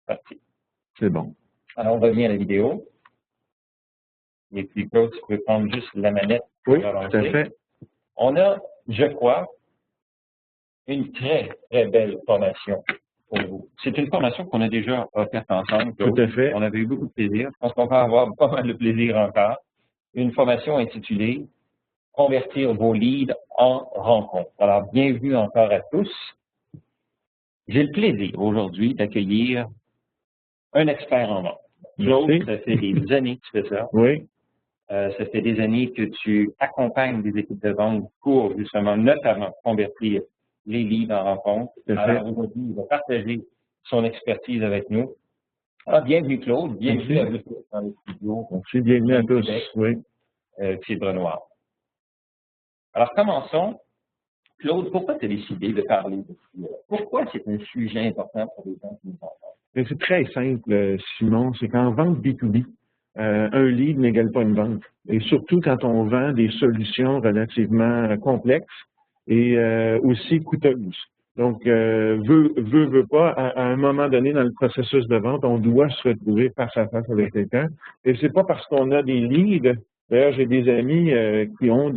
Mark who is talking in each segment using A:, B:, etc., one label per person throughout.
A: Parti.
B: C'est bon.
A: Alors, on revient à la vidéo. Et puis, Claude, tu peux prendre juste la manette pour
B: Oui,
A: avancer.
B: tout à fait.
A: On a, je crois, une très, très belle formation pour vous. C'est une formation qu'on a déjà offerte ensemble, Claude.
B: Tout à fait.
A: On avait eu beaucoup de plaisir. Je pense qu'on va avoir pas mal de plaisir encore. Une formation intitulée « Convertir vos leads en rencontres ». Alors, bienvenue encore à tous. J'ai le plaisir aujourd'hui d'accueillir un expert en vente. Claude,
B: Merci.
A: ça fait des années que tu fais ça.
B: Oui.
A: Ça fait des années que tu accompagnes des équipes de vente pour justement, notamment, convertir les leads en rencontres. Alors aujourd'hui, il va partager son expertise avec nous. Alors, bienvenue Claude, bienvenue à vous tous dans le studio.
B: Merci, bienvenue à tous.
A: Québec,
B: oui.
A: Cidre Noir. Alors, commençons. Claude, pourquoi tu as décidé de parler de ce sujet? Pourquoi c'est un sujet important pour les gens qui nous entendent?
B: C'est très simple, Simon. C'est qu'en vente B2B, un lead n'égale pas une vente. Et surtout quand on vend des solutions relativement complexes et aussi coûteuses. Donc, veut pas, à un moment donné dans le processus de vente, on doit se retrouver face à face avec quelqu'un. Et c'est pas parce qu'on a des leads. D'ailleurs, j'ai des amis qui ont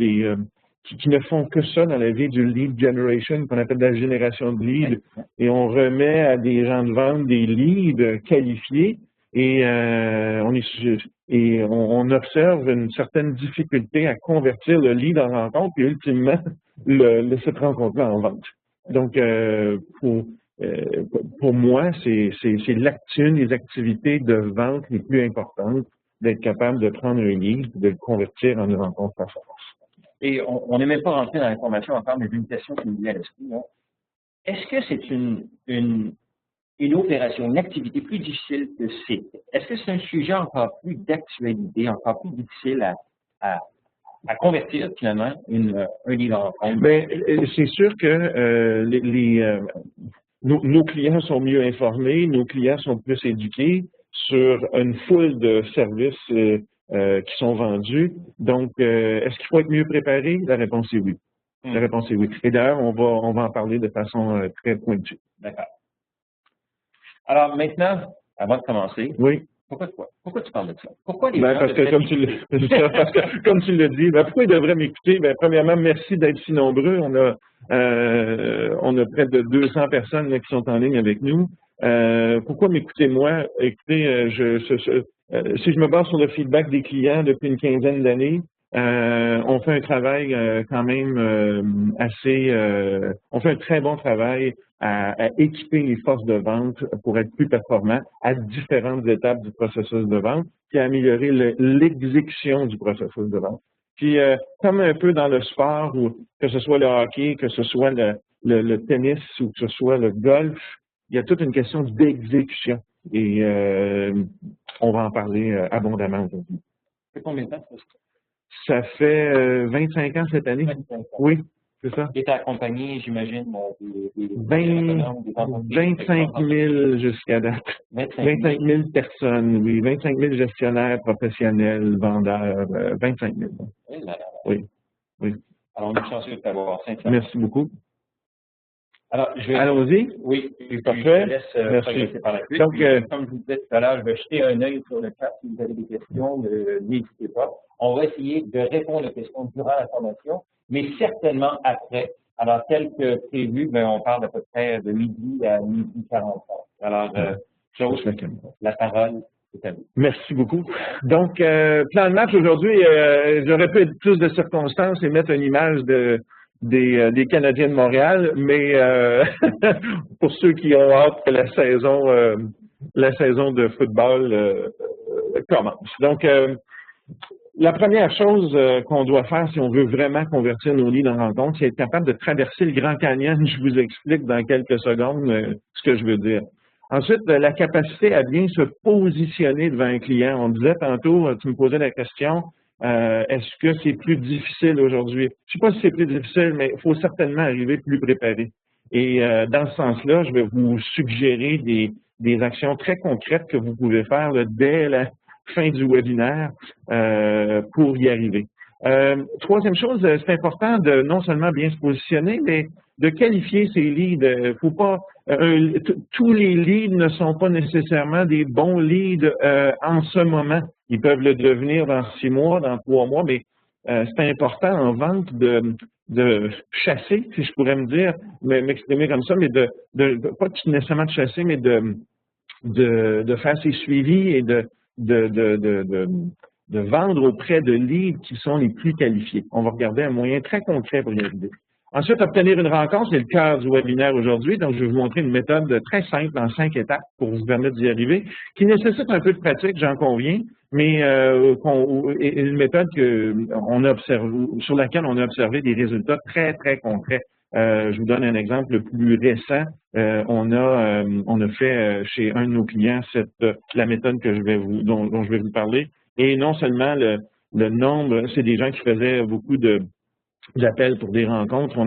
B: qui ne font que ça dans la vie du lead generation, qu'on appelle la génération de leads. Et on remet à des gens de vente des leads qualifiés et on observe une certaine difficulté à convertir le lead en rencontre et ultimement cette rencontre-là en vente. Donc, pour moi, c'est une des activités de vente les plus importantes d'être capable de prendre un lead et de le convertir en une rencontre face à face.
A: Et on n'est même pas rentré dans l'information encore, mais j'ai une question qui me vient à l'esprit. Est-ce que c'est une opération, une activité plus difficile que c'est? Est-ce que c'est un sujet encore plus d'actualité, encore plus difficile à convertir finalement un lead en rencontre?
B: Bien, c'est sûr que nos clients sont mieux informés, nos clients sont plus éduqués sur une foule de services qui sont vendus. Donc, est-ce qu'il faut être mieux préparé? La réponse est oui. La réponse est oui. Et d'ailleurs, on va en parler de façon très pointue.
A: D'accord. Alors maintenant, avant de commencer,
B: oui.
A: Pourquoi tu parles de ça? Pourquoi les
B: gens parce que comme tu l'as dit, pourquoi ils devraient m'écouter? Premièrement, merci d'être si nombreux. On a près de 200 personnes là, qui sont en ligne avec nous. Pourquoi m'écouter moi? Écoutez, si je me base sur le feedback des clients depuis une quinzaine d'années, on fait un travail quand même on fait un très bon travail à équiper les forces de vente pour être plus performants à différentes étapes du processus de vente, puis à améliorer l'exécution du processus de vente. Puis, comme un peu dans le sport, que ce soit le hockey, que ce soit le tennis ou que ce soit le golf, il y a toute une question d'exécution. Et on va en parler abondamment aujourd'hui.
A: Ça fait combien de temps
B: ça fait 25 ans cette année.
A: 25 ans.
B: Oui, c'est ça.
A: Tu es accompagné, j'imagine, des
B: 25 000 jusqu'à date. 25 000 personnes, oui. 25 000 gestionnaires, professionnels, vendeurs, 25 000. Oui, oui.
A: Alors, on est chanceux de t'avoir.
B: Merci beaucoup.
A: Alors,
B: allons-y.
A: Oui,
B: parfait.
A: Je te laisse progresser par la suite. Donc, comme je vous disais tout à l'heure, je vais jeter un œil sur le chat. Si vous avez des questions, n'hésitez pas. On va essayer de répondre aux questions durant la formation, mais certainement après. Alors, tel que prévu, on parle à peu près de midi à midi 45. Alors, Claude, la parole est à vous.
B: Merci beaucoup. Donc, plan de match aujourd'hui, j'aurais pu être plus de circonstances et mettre une image des Canadiens de Montréal, mais pour ceux qui ont hâte que la saison de football commence. Donc, la première chose qu'on doit faire si on veut vraiment convertir nos leads en rencontre, c'est être capable de traverser le Grand Canyon. Je vous explique dans quelques secondes ce que je veux dire. Ensuite, la capacité à bien se positionner devant un client. On disait tantôt, tu me posais la question, est-ce que c'est plus difficile aujourd'hui? Je ne sais pas si c'est plus difficile, mais il faut certainement arriver plus préparé. Et dans ce sens-là, je vais vous suggérer des actions très concrètes que vous pouvez faire dès la fin du webinaire pour y arriver. Troisième chose, c'est important de non seulement bien se positionner, mais de qualifier ces leads. Faut pas tous les leads ne sont pas nécessairement des bons leads en ce moment. Ils peuvent le devenir dans 6 mois, dans 3 mois, mais c'est important en vente de chasser, si je pourrais me dire, m'exprimer comme ça, mais pas nécessairement de chasser, mais de faire ces suivis et de vendre auprès de leads qui sont les plus qualifiés. On va regarder un moyen très concret pour y arriver. Ensuite, obtenir une rencontre, c'est le cœur du webinaire aujourd'hui. Donc, je vais vous montrer une méthode très simple en 5 étapes pour vous permettre d'y arriver, qui nécessite un peu de pratique, j'en conviens, mais une méthode qu'on a observé, sur laquelle on a observé des résultats très, très concrets. Je vous donne un exemple le plus récent. On a fait chez un de nos clients la méthode que dont je vais vous parler. Et non seulement le nombre, c'est des gens qui faisaient beaucoup d'appels pour des rencontres.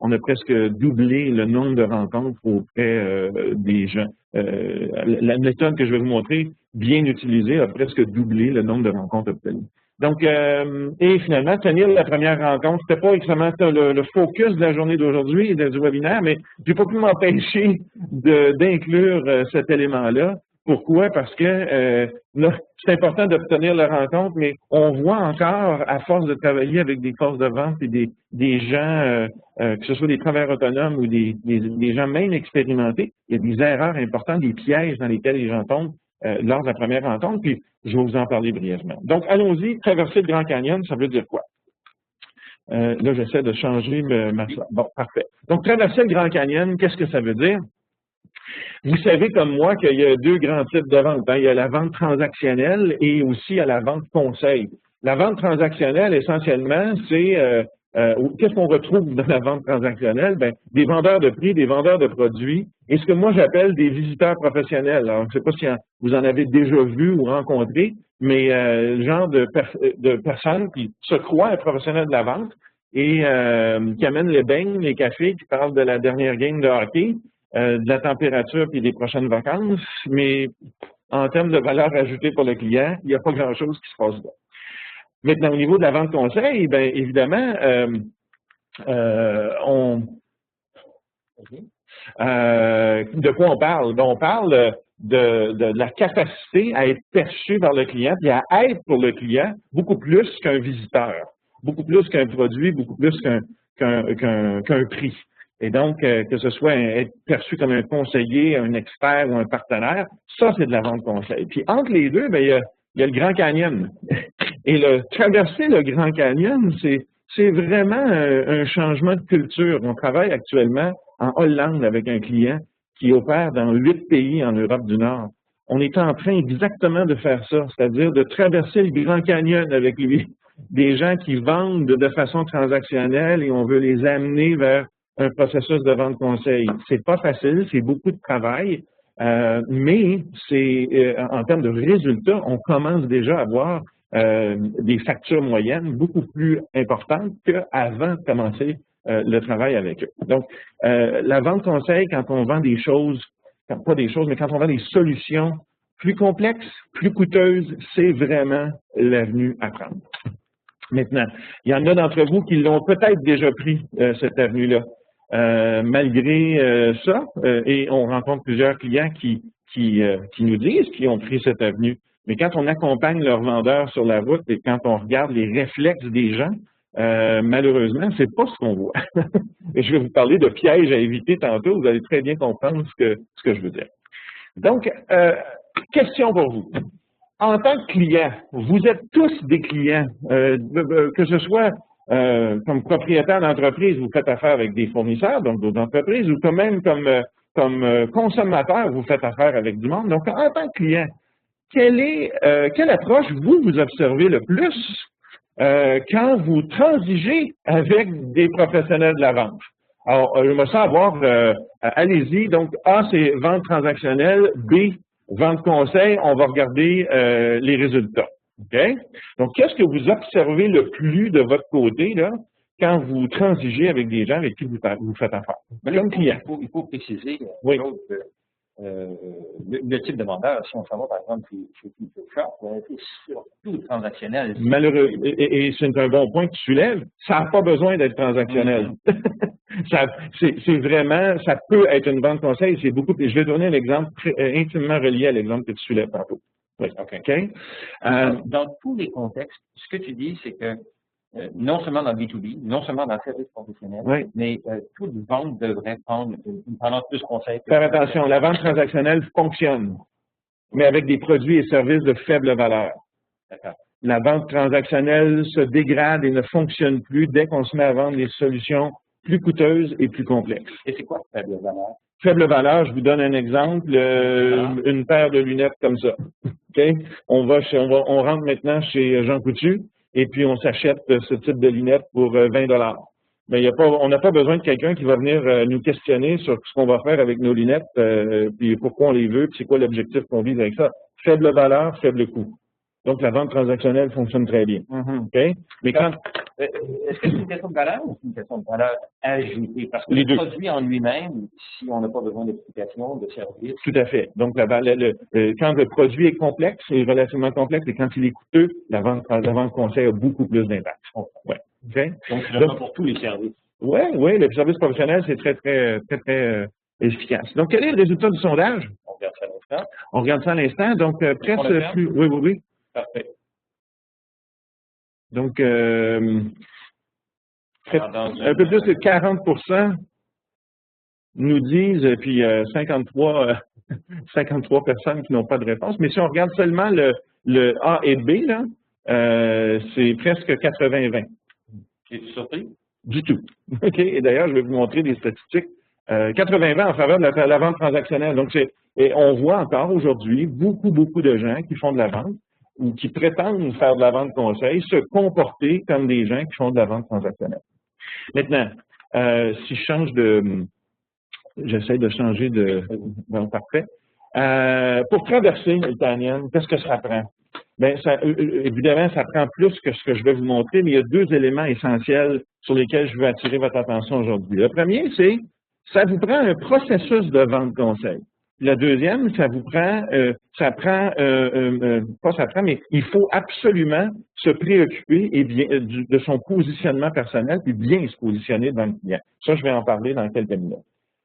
B: On a presque doublé le nombre de rencontres auprès des gens. La méthode que je vais vous montrer, bien utilisée, a presque doublé le nombre de rencontres obtenues. Donc, et finalement, tenir la première rencontre, c'était pas exactement le focus de la journée d'aujourd'hui et du webinaire, mais j'ai pas pu m'empêcher d'inclure cet élément-là. Pourquoi? Parce que c'est important d'obtenir la rencontre, mais on voit encore, à force de travailler avec des forces de vente et des gens, que ce soit des travailleurs autonomes ou des gens même expérimentés, il y a des erreurs importantes, des pièges dans lesquels les gens tombent lors de la première rencontre, puis je vais vous en parler brièvement. Donc, allons-y, traverser le Grand Canyon, ça veut dire quoi? Là, j'essaie de changer ma slide. Bon, parfait. Donc, traverser le Grand Canyon, qu'est-ce que ça veut dire? Vous savez comme moi qu'il y a 2 grands types de vente. Hein. Il y a la vente transactionnelle et aussi il y a la vente conseil. La vente transactionnelle, essentiellement, c'est qu'est-ce qu'on retrouve dans la vente transactionnelle? Ben, des vendeurs de prix, des vendeurs de produits, et ce que moi j'appelle des visiteurs professionnels. Alors, je ne sais pas si vous en avez déjà vu ou rencontré, mais le genre de personnes qui se croient un professionnel de la vente et qui amènent les beignes, les cafés, qui parlent de la dernière game de hockey, de la température puis des prochaines vacances, mais en termes de valeur ajoutée pour le client, il n'y a pas grand-chose qui se passe là. Maintenant, au niveau de la vente conseil, bien évidemment, de quoi on parle? Ben, on parle de la capacité à être perçu par le client et à être pour le client beaucoup plus qu'un visiteur, beaucoup plus qu'un produit, beaucoup plus qu'un prix. Et donc, que ce soit être perçu comme un conseiller, un expert ou un partenaire, ça, c'est de la vente conseil. Puis entre les deux, bien, il y a le Grand Canyon. Et traverser le Grand Canyon, c'est vraiment un changement de culture. On travaille actuellement en Hollande avec un client qui opère dans 8 pays en Europe du Nord. On est en train exactement de faire ça, c'est-à-dire de traverser le Grand Canyon avec lui. Des gens qui vendent de façon transactionnelle et on veut les amener vers un processus de vente conseil. C'est pas facile, c'est beaucoup de travail, mais c'est en termes de résultats, on commence déjà à avoir des factures moyennes beaucoup plus importantes qu'avant de commencer le travail avec eux. Donc, la vente conseil, quand on vend des choses, pas des choses, mais quand on vend des solutions plus complexes, plus coûteuses, c'est vraiment l'avenue à prendre. Maintenant, il y en a d'entre vous qui l'ont peut-être déjà pris, cette avenue-là. Malgré ça, et on rencontre plusieurs clients qui nous disent qu'ils ont pris cette avenue. Mais quand on accompagne leurs vendeurs sur la route et quand on regarde les réflexes des gens, malheureusement, c'est pas ce qu'on voit. Et je vais vous parler de pièges à éviter tantôt, vous allez très bien comprendre ce que je veux dire. Donc, question pour vous. En tant que client, vous êtes tous des clients, que ce soit comme propriétaire d'entreprise, vous faites affaire avec des fournisseurs, donc d'autres entreprises, ou quand même comme consommateur, vous faites affaire avec du monde. Donc, en tant que client, quelle approche vous observez le plus quand vous transigez avec des professionnels de la vente? Alors, je me sens avoir, allez-y, donc A, c'est vente transactionnelle, B, vente conseil, on va regarder les résultats. OK? Donc, qu'est-ce que vous observez le plus de votre côté là, quand vous transigez avec des gens avec qui vous faites affaire?
A: Comme client. Il faut préciser
B: oui.
A: le type de vendeur, si on s'en va par exemple chez Pizza Shop, c'est surtout transactionnel.
B: Malheureux, et c'est un bon point que tu soulèves, ça n'a pas besoin d'être transactionnel. C'est vraiment, ça peut être une vente conseil, c'est beaucoup, je vais donner un exemple intimement relié à l'exemple que tu soulèves tantôt. Oui. Okay.
A: Dans tous les contextes, ce que tu dis, c'est que non seulement dans le B2B, non seulement dans le service professionnel,
B: oui.
A: mais toute vente devrait prendre plus de conseils.
B: Faire attention, la vente transactionnelle fonctionne, mais avec des produits et services de faible valeur. La vente transactionnelle se dégrade et ne fonctionne plus dès qu'on se met à vendre des solutions plus coûteuses et plus complexes.
A: Et c'est quoi faible valeur?
B: Faible valeur, je vous donne un exemple, une paire de lunettes comme ça. Okay? On rentre maintenant chez Jean Coutu et puis on s'achète ce type de lunettes pour 20 $. Mais on n'a pas besoin de quelqu'un qui va venir nous questionner sur ce qu'on va faire avec nos lunettes, puis pourquoi on les veut, puis c'est quoi l'objectif qu'on vise avec ça. Faible valeur, faible coût. Donc, la vente transactionnelle fonctionne très bien. Okay? Mais quand...
A: Est-ce que c'est une question de valeur ou c'est une question de valeur ajoutée? Parce que le produit en lui-même, si on n'a pas besoin d'explication, de service...
B: Tout à fait. Donc, quand le produit est complexe, est relativement complexe, et quand il est coûteux, la vente conseil a beaucoup plus d'impact. Ouais. Okay?
A: Donc, c'est pas pour tous les services.
B: Oui, le service professionnel, c'est très efficace. Donc, quel est le résultat du sondage?
A: On regarde ça à l'instant.
B: On regarde ça à l'instant. Donc, presque plus... Oui.
A: Parfait.
B: Donc, un peu plus de 40% nous disent, puis 53 personnes qui n'ont pas de réponse. Mais si on regarde seulement le A et B, là, c'est presque 80-20.
A: Es-tu surpris?
B: Du tout. OK. Et d'ailleurs, je vais vous montrer des statistiques. 80-20 en faveur de la vente transactionnelle. Donc, et on voit encore aujourd'hui beaucoup de gens qui font de la vente ou qui prétendent faire de la vente conseil se comporter comme des gens qui font de la vente transactionnelle. Maintenant, si je change j'essaie de changer de... Bon, parfait. Pour traverser le canyon, qu'est-ce que ça prend? Bien, évidemment, ça prend plus que ce que je vais vous montrer, mais il y a deux éléments essentiels sur lesquels je veux attirer votre attention aujourd'hui. Le premier, c'est ça vous prend un processus de vente conseil. La deuxième, mais il faut absolument se préoccuper de son positionnement personnel puis bien se positionner devant le client. Ça, je vais en parler dans quelques minutes.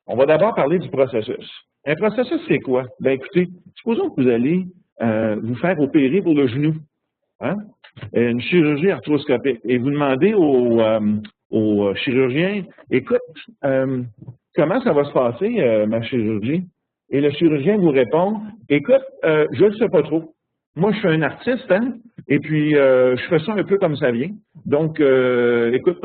B: On va d'abord parler du processus. Un processus, c'est quoi? Bien, écoutez, supposons que vous allez vous faire opérer pour le genou, hein? Une chirurgie arthroscopique, et vous demandez au chirurgien, écoute, comment ça va se passer, ma chirurgie? Et le chirurgien vous répond, écoute, je ne sais pas trop. Moi, je suis un artiste, hein, et puis je fais ça un peu comme ça vient. Donc, écoute,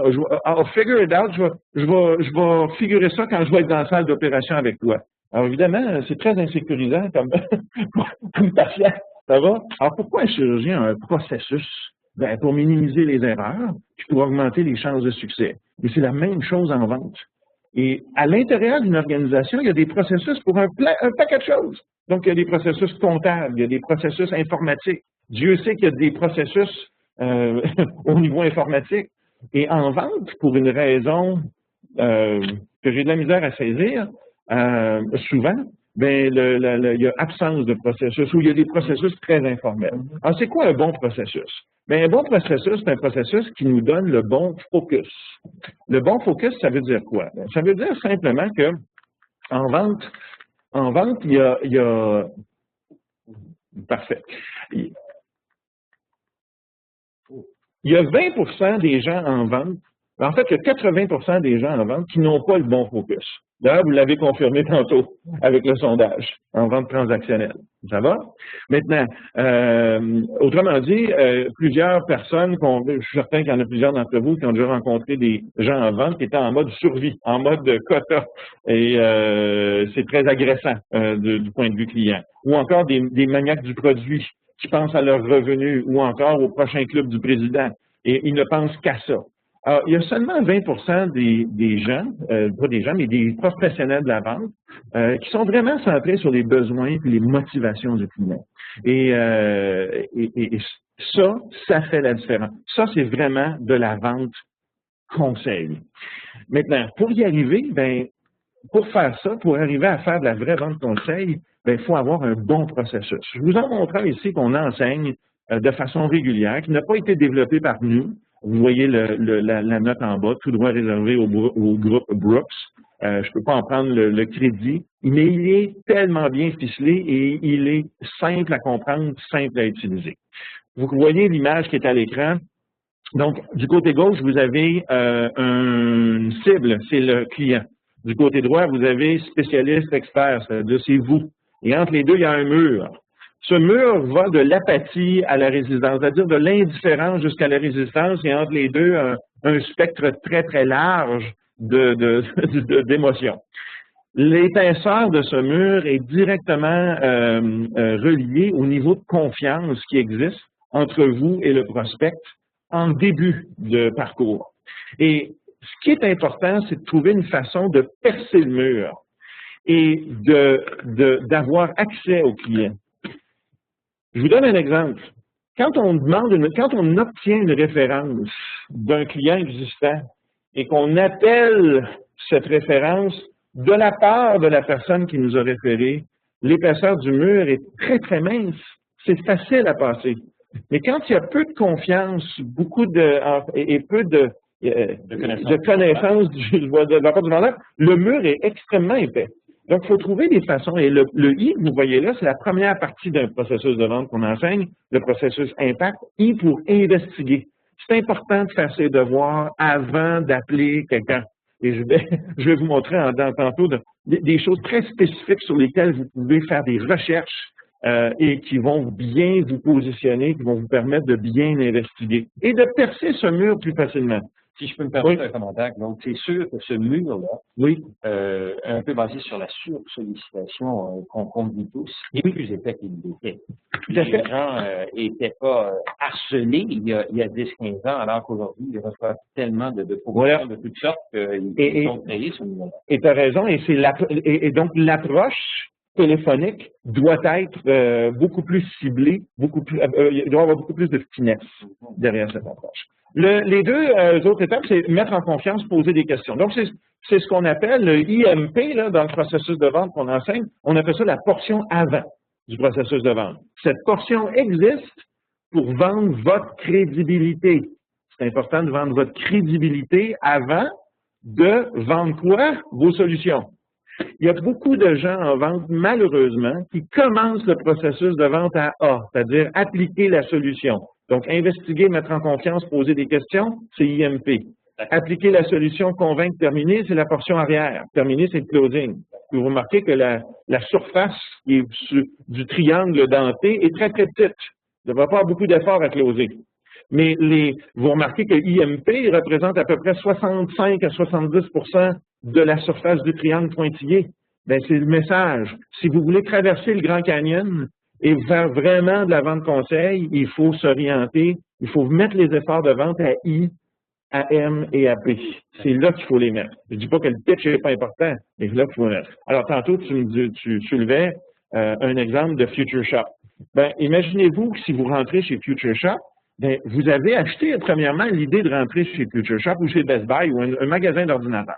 B: I'll figure it out, je vais figurer ça quand je vais être dans la salle d'opération avec toi. Alors, évidemment, c'est très insécurisant comme patient, ça va? Alors, pourquoi un chirurgien a un processus? Ben, pour minimiser les erreurs, puis pour augmenter les chances de succès. Et c'est la même chose en vente. Et à l'intérieur d'une organisation, il y a des processus pour un paquet de choses. Donc, il y a des processus comptables, il y a des processus informatiques. Dieu sait qu'il y a des processus au niveau informatique. Et en vente, pour une raison que j'ai de la misère à saisir, souvent, ben, il y a absence de processus ou il y a des processus très informels. Alors, c'est quoi un bon processus? Bien, un bon processus, c'est un processus qui nous donne le bon focus. Le bon focus, ça veut dire quoi? Ça veut dire simplement que en vente, il y a parfait. Il y a 20% des gens en vente, en fait, il y a 80% des gens en vente qui n'ont pas le bon focus. D'ailleurs, vous l'avez confirmé tantôt avec le sondage en vente transactionnelle. Ça va? Maintenant, autrement dit, plusieurs personnes, je suis certain qu'il y en a plusieurs d'entre vous qui ont déjà rencontré des gens en vente qui étaient en mode survie, en mode quota. Et c'est très agressant du point de vue client. Ou encore des maniaques du produit qui pensent à leurs revenus ou encore au prochain club du président. Et ils ne pensent qu'à ça. Alors, il y a seulement 20% des gens, pas des gens, mais des professionnels de la vente, qui sont vraiment centrés sur les besoins et les motivations du client. Et ça fait la différence. Ça, c'est vraiment de la vente conseil. Maintenant, pour y arriver, ben, pour faire ça, pour arriver à faire de la vraie vente conseil, il faut avoir un bon processus. Je vous en montre ici qu'on enseigne de façon régulière, qui n'a pas été développé par nous. Vous voyez la note en bas, tout droit réservé au groupe Brooks. Je ne peux pas en prendre le crédit, mais il est tellement bien ficelé et il est simple à comprendre, simple à utiliser. Vous voyez l'image qui est à l'écran. Donc, du côté gauche, vous avez une cible, c'est le client. Du côté droit, vous avez spécialiste, expert, c'est vous. Et entre les deux, il y a un mur. Ce mur va de l'apathie à la résistance, c'est-à-dire de l'indifférence jusqu'à la résistance, et entre les deux, un spectre très, très large d'émotions. L'épaisseur de ce mur est directement reliée au niveau de confiance qui existe entre vous et le prospect en début de parcours. Et ce qui est important, c'est de trouver une façon de percer le mur et d'avoir accès au client. Je vous donne un exemple. Quand on obtient une référence d'un client existant et qu'on appelle cette référence de la part de la personne qui nous a référé, l'épaisseur du mur est très, très mince. C'est facile à passer. Mais quand il y a peu de confiance, et peu de connaissances de la part du vendeur, le mur est extrêmement épais. Donc, il faut trouver des façons. Et le I, vous voyez là, c'est la première partie d'un processus de vente qu'on enseigne, le processus impact. I pour investiguer. C'est important de faire ses devoirs avant d'appeler quelqu'un. Et je vais vous montrer tantôt des choses très spécifiques sur lesquelles vous pouvez faire des recherches et qui vont bien vous positionner, qui vont vous permettre de bien investiguer et de percer ce mur plus facilement.
A: Si je peux me permettre un commentaire, donc c'est sûr que ce mur-là, un peu basé sur la sursollicitation qu'on vit tous, est plus épais qu'il l'était. Les gens n'étaient pas harcelés il y a 10-15 ans, alors qu'aujourd'hui, ils reçoivent tellement de propositions de toutes sortes qu'ils sont créés ce mur-là.
B: Et tu as raison, et donc l'approche téléphonique doit être beaucoup plus ciblée, il doit y avoir beaucoup plus de finesse derrière cette approche. Les deux autres étapes, c'est mettre en confiance, poser des questions. Donc, c'est ce qu'on appelle le IMP là, dans le processus de vente qu'on enseigne. On appelle ça la portion avant du processus de vente. Cette portion existe pour vendre votre crédibilité. C'est important de vendre votre crédibilité avant de vendre quoi? Vos solutions. Il y a beaucoup de gens en vente, malheureusement, qui commencent le processus de vente à A, c'est-à-dire appliquer la solution. Donc, investiguer, mettre en confiance, poser des questions, c'est IMP. Appliquer la solution, convaincre, terminer, c'est la portion arrière. Terminer, c'est le closing. Vous remarquez que la surface du triangle denté est très, très petite. Il ne devrait pas avoir beaucoup d'efforts à closer. Mais vous remarquez que IMP représente à peu près 65 à 70 de la surface du triangle pointillé. Ben, c'est le message. Si vous voulez traverser le Grand Canyon et faire vraiment de la vente conseil, il faut s'orienter, il faut mettre les efforts de vente à I, à M et à P. C'est là qu'il faut les mettre. Je ne dis pas que le pitch n'est pas important, mais c'est là qu'il faut les mettre. Alors, tantôt, tu soulevais un exemple de Future Shop. Ben, imaginez-vous que si vous rentrez chez Future Shop, ben, vous avez acheté, premièrement, l'idée de rentrer chez Future Shop ou chez Best Buy ou un magasin d'ordinateurs.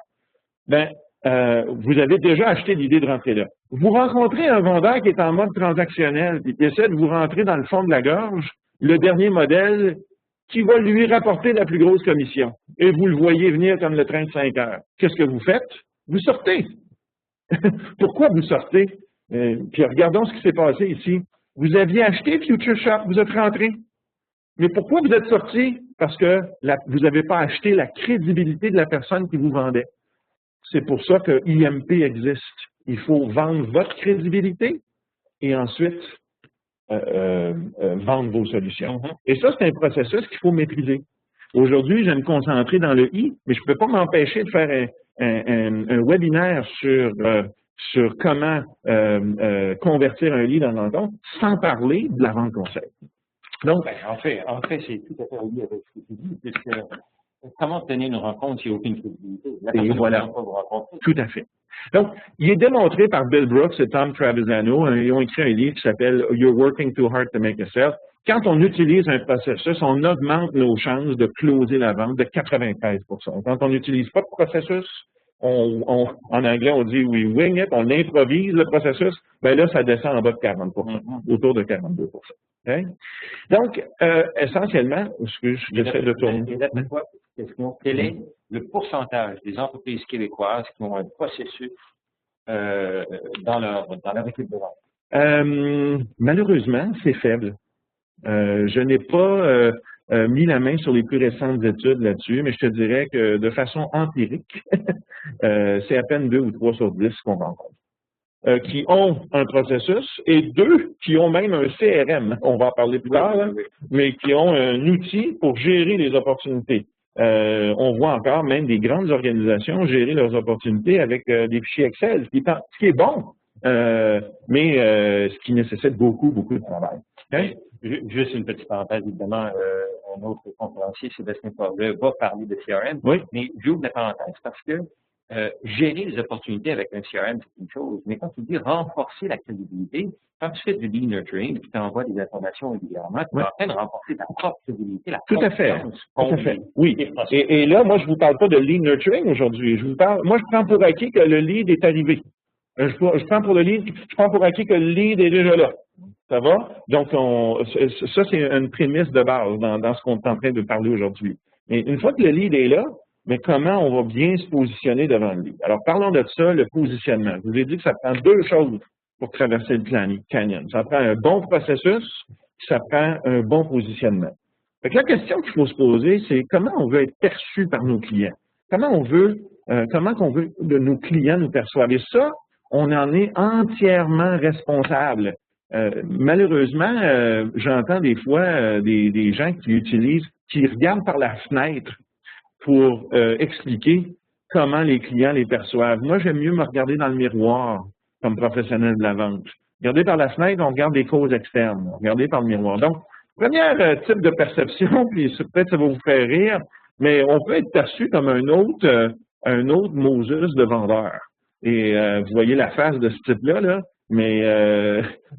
B: Ben, vous avez déjà acheté l'idée de rentrer là. Vous rencontrez un vendeur qui est en mode transactionnel et qui essaie de vous rentrer dans le fond de la gorge le dernier modèle qui va lui rapporter la plus grosse commission. Et vous le voyez venir comme le train de 5 heures. Qu'est-ce que vous faites? Vous sortez. Pourquoi vous sortez? Puis regardons ce qui s'est passé ici. Vous aviez acheté Future Shop, vous êtes rentré. Mais pourquoi vous êtes sorti? Parce que vous n'avez pas acheté la crédibilité de la personne qui vous vendait. C'est pour ça que IMP existe. Il faut vendre votre crédibilité et ensuite vendre vos solutions. Et ça, c'est un processus qu'il faut maîtriser. Aujourd'hui, je vais me concentrer dans le I, mais je ne peux pas m'empêcher de faire un webinaire sur comment convertir un lead en rencontre sans parler de la vente conseil.
A: Donc, en fait, c'est tout à fait relié avec ce que tu dis, puisque comment tenir une rencontre s'il n'y a aucune crédibilité?
B: Et voilà. Tout à fait. Donc, il est démontré par Bill Brooks et Tom Travisano, ils ont écrit un livre qui s'appelle « You're working too hard to make a sale ». Quand on utilise un processus, on augmente nos chances de closer la vente de 93 %. Quand on n'utilise pas de processus, en anglais, on dit we wing it, on improvise le processus, ben là, ça descend en bas de 40 autour de 42 okay? Donc, essentiellement, j'essaie de tourner.
A: Et d'après toi, question, quel est le pourcentage des entreprises québécoises qui ont un processus dans leur équipe de vente?
B: Malheureusement, c'est faible. Je n'ai pas mis la main sur les plus récentes études là-dessus, mais je te dirais que de façon empirique, c'est à peine 2 ou 3 sur 10 qu'on rencontre. Qui ont un processus et 2 qui ont même un CRM, on va en parler plus tard, hein, mais qui ont un outil pour gérer les opportunités. On voit encore même des grandes organisations gérer leurs opportunités avec des fichiers Excel, ce qui est bon, mais ce qui nécessite beaucoup de travail. Okay?
A: Juste une petite parenthèse, évidemment, un autre conférencier, Sébastien Forget, va parler de CRM, mais j'ouvre la parenthèse parce que gérer les opportunités avec un CRM, c'est une chose, mais quand tu dis renforcer la crédibilité, quand tu fais du lead nurturing, tu t'envoies des informations régulièrement, tu es en train de renforcer ta propre crédibilité, la
B: Tout à fait. Oui. Et là, moi, je ne vous parle pas de lead nurturing aujourd'hui. Moi, je prends pour acquis que le lead est arrivé. Je prends pour acquis que le lead est déjà là. Ça va? Donc, ça, c'est une prémisse de base dans ce qu'on est en train de parler aujourd'hui. Mais une fois que le lead est là, mais comment on va bien se positionner devant le lead? Alors, parlons de ça, le positionnement. Je vous ai dit que ça prend 2 choses pour traverser le canyon. Ça prend un bon processus, ça prend un bon positionnement. Fait que la question qu'il faut se poser, c'est comment on veut être perçu par nos clients? Comment qu'on veut que nos clients nous perçoivent? Et ça, on en est entièrement responsable. Malheureusement, j'entends des fois des gens qui regardent par la fenêtre pour expliquer comment les clients les perçoivent. Moi, j'aime mieux me regarder dans le miroir comme professionnel de la vente. Regarder par la fenêtre, on regarde les causes externes. Regarder par le miroir. Donc, premier type de perception, puis peut-être ça va vous faire rire, mais on peut être perçu comme un autre Moses de vendeur. Et vous voyez la face de ce type-là, là, mais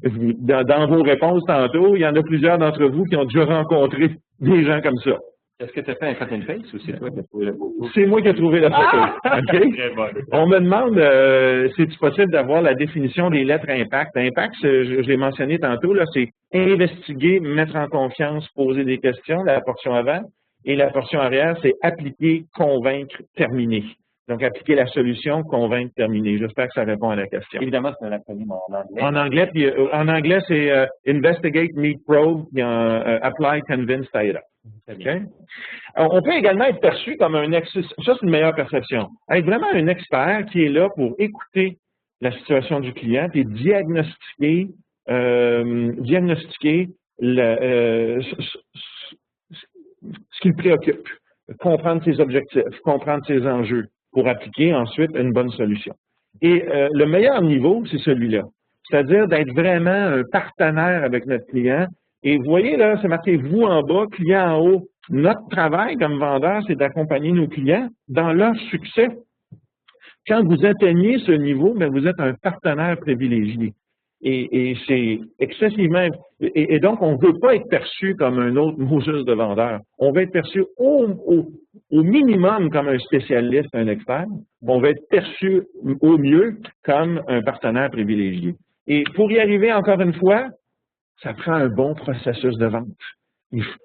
B: dans vos réponses tantôt, il y en a plusieurs d'entre vous qui ont déjà rencontré des gens comme ça.
A: Est-ce que tu as fait un cut and paste ou c'est toi qui as trouvé la photo?
B: C'est moi qui ai trouvé la photo. Okay? On me demande si c'est possible d'avoir la définition des lettres impact. Impact, je l'ai mentionné tantôt, là, c'est investiguer, mettre en confiance, poser des questions, la portion avant. Et la portion arrière, c'est appliquer, convaincre, terminer. Donc, appliquer la solution, convaincre, terminer. J'espère que ça répond à la question.
A: Évidemment, c'est un acronyme en anglais.
B: En anglais, c'est Investigate, Meet, Probe, Apply, Convince, Tie it up. Okay? On peut également être perçu comme un expert. Ça, c'est une meilleure perception. Être vraiment un expert qui est là pour écouter la situation du client et diagnostiquer ce qui le préoccupe, comprendre ses objectifs, comprendre ses enjeux pour appliquer ensuite une bonne solution. Et le meilleur niveau, c'est celui-là. C'est-à-dire d'être vraiment un partenaire avec notre client. Et vous voyez là, c'est marqué « vous » en bas, « client » en haut. Notre travail comme vendeur, c'est d'accompagner nos clients dans leur succès. Quand vous atteignez ce niveau, bien, vous êtes un partenaire privilégié. Et c'est excessivement... Et donc, on ne veut pas être perçu comme un autre Moses de vendeur. On veut être perçu au minimum comme un spécialiste, un expert. On va être perçu au mieux comme un partenaire privilégié. Et pour y arriver, encore une fois, ça prend un bon processus de vente.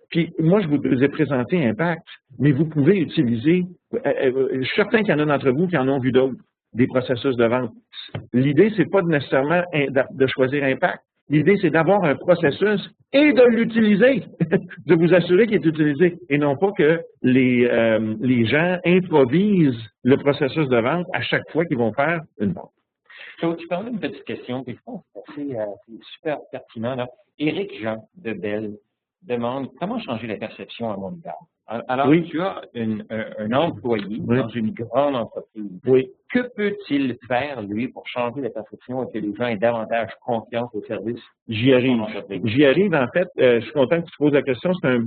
B: Puis moi, je vous ai présenté Impact, mais vous pouvez utiliser, je suis certain qu'il y en a d'entre vous qui en ont vu d'autres, des processus de vente. L'idée, c'est pas nécessairement de choisir Impact. L'idée, c'est d'avoir un processus et de l'utiliser, de vous assurer qu'il est utilisé, et non pas que les gens improvisent le processus de vente à chaque fois qu'ils vont faire une vente.
A: Tu parlais d'une petite question, puis je pense que c'est super pertinent. Là. Éric Jean de Bell demande comment changer la perception à Montréal. Alors, oui. Tu as un employé dans une grande entreprise.
B: Oui.
A: Que peut-il faire, lui, pour changer la perception et que les gens aient davantage confiance au service?
B: J'y arrive. En fait. Je suis content que tu poses la question. C'est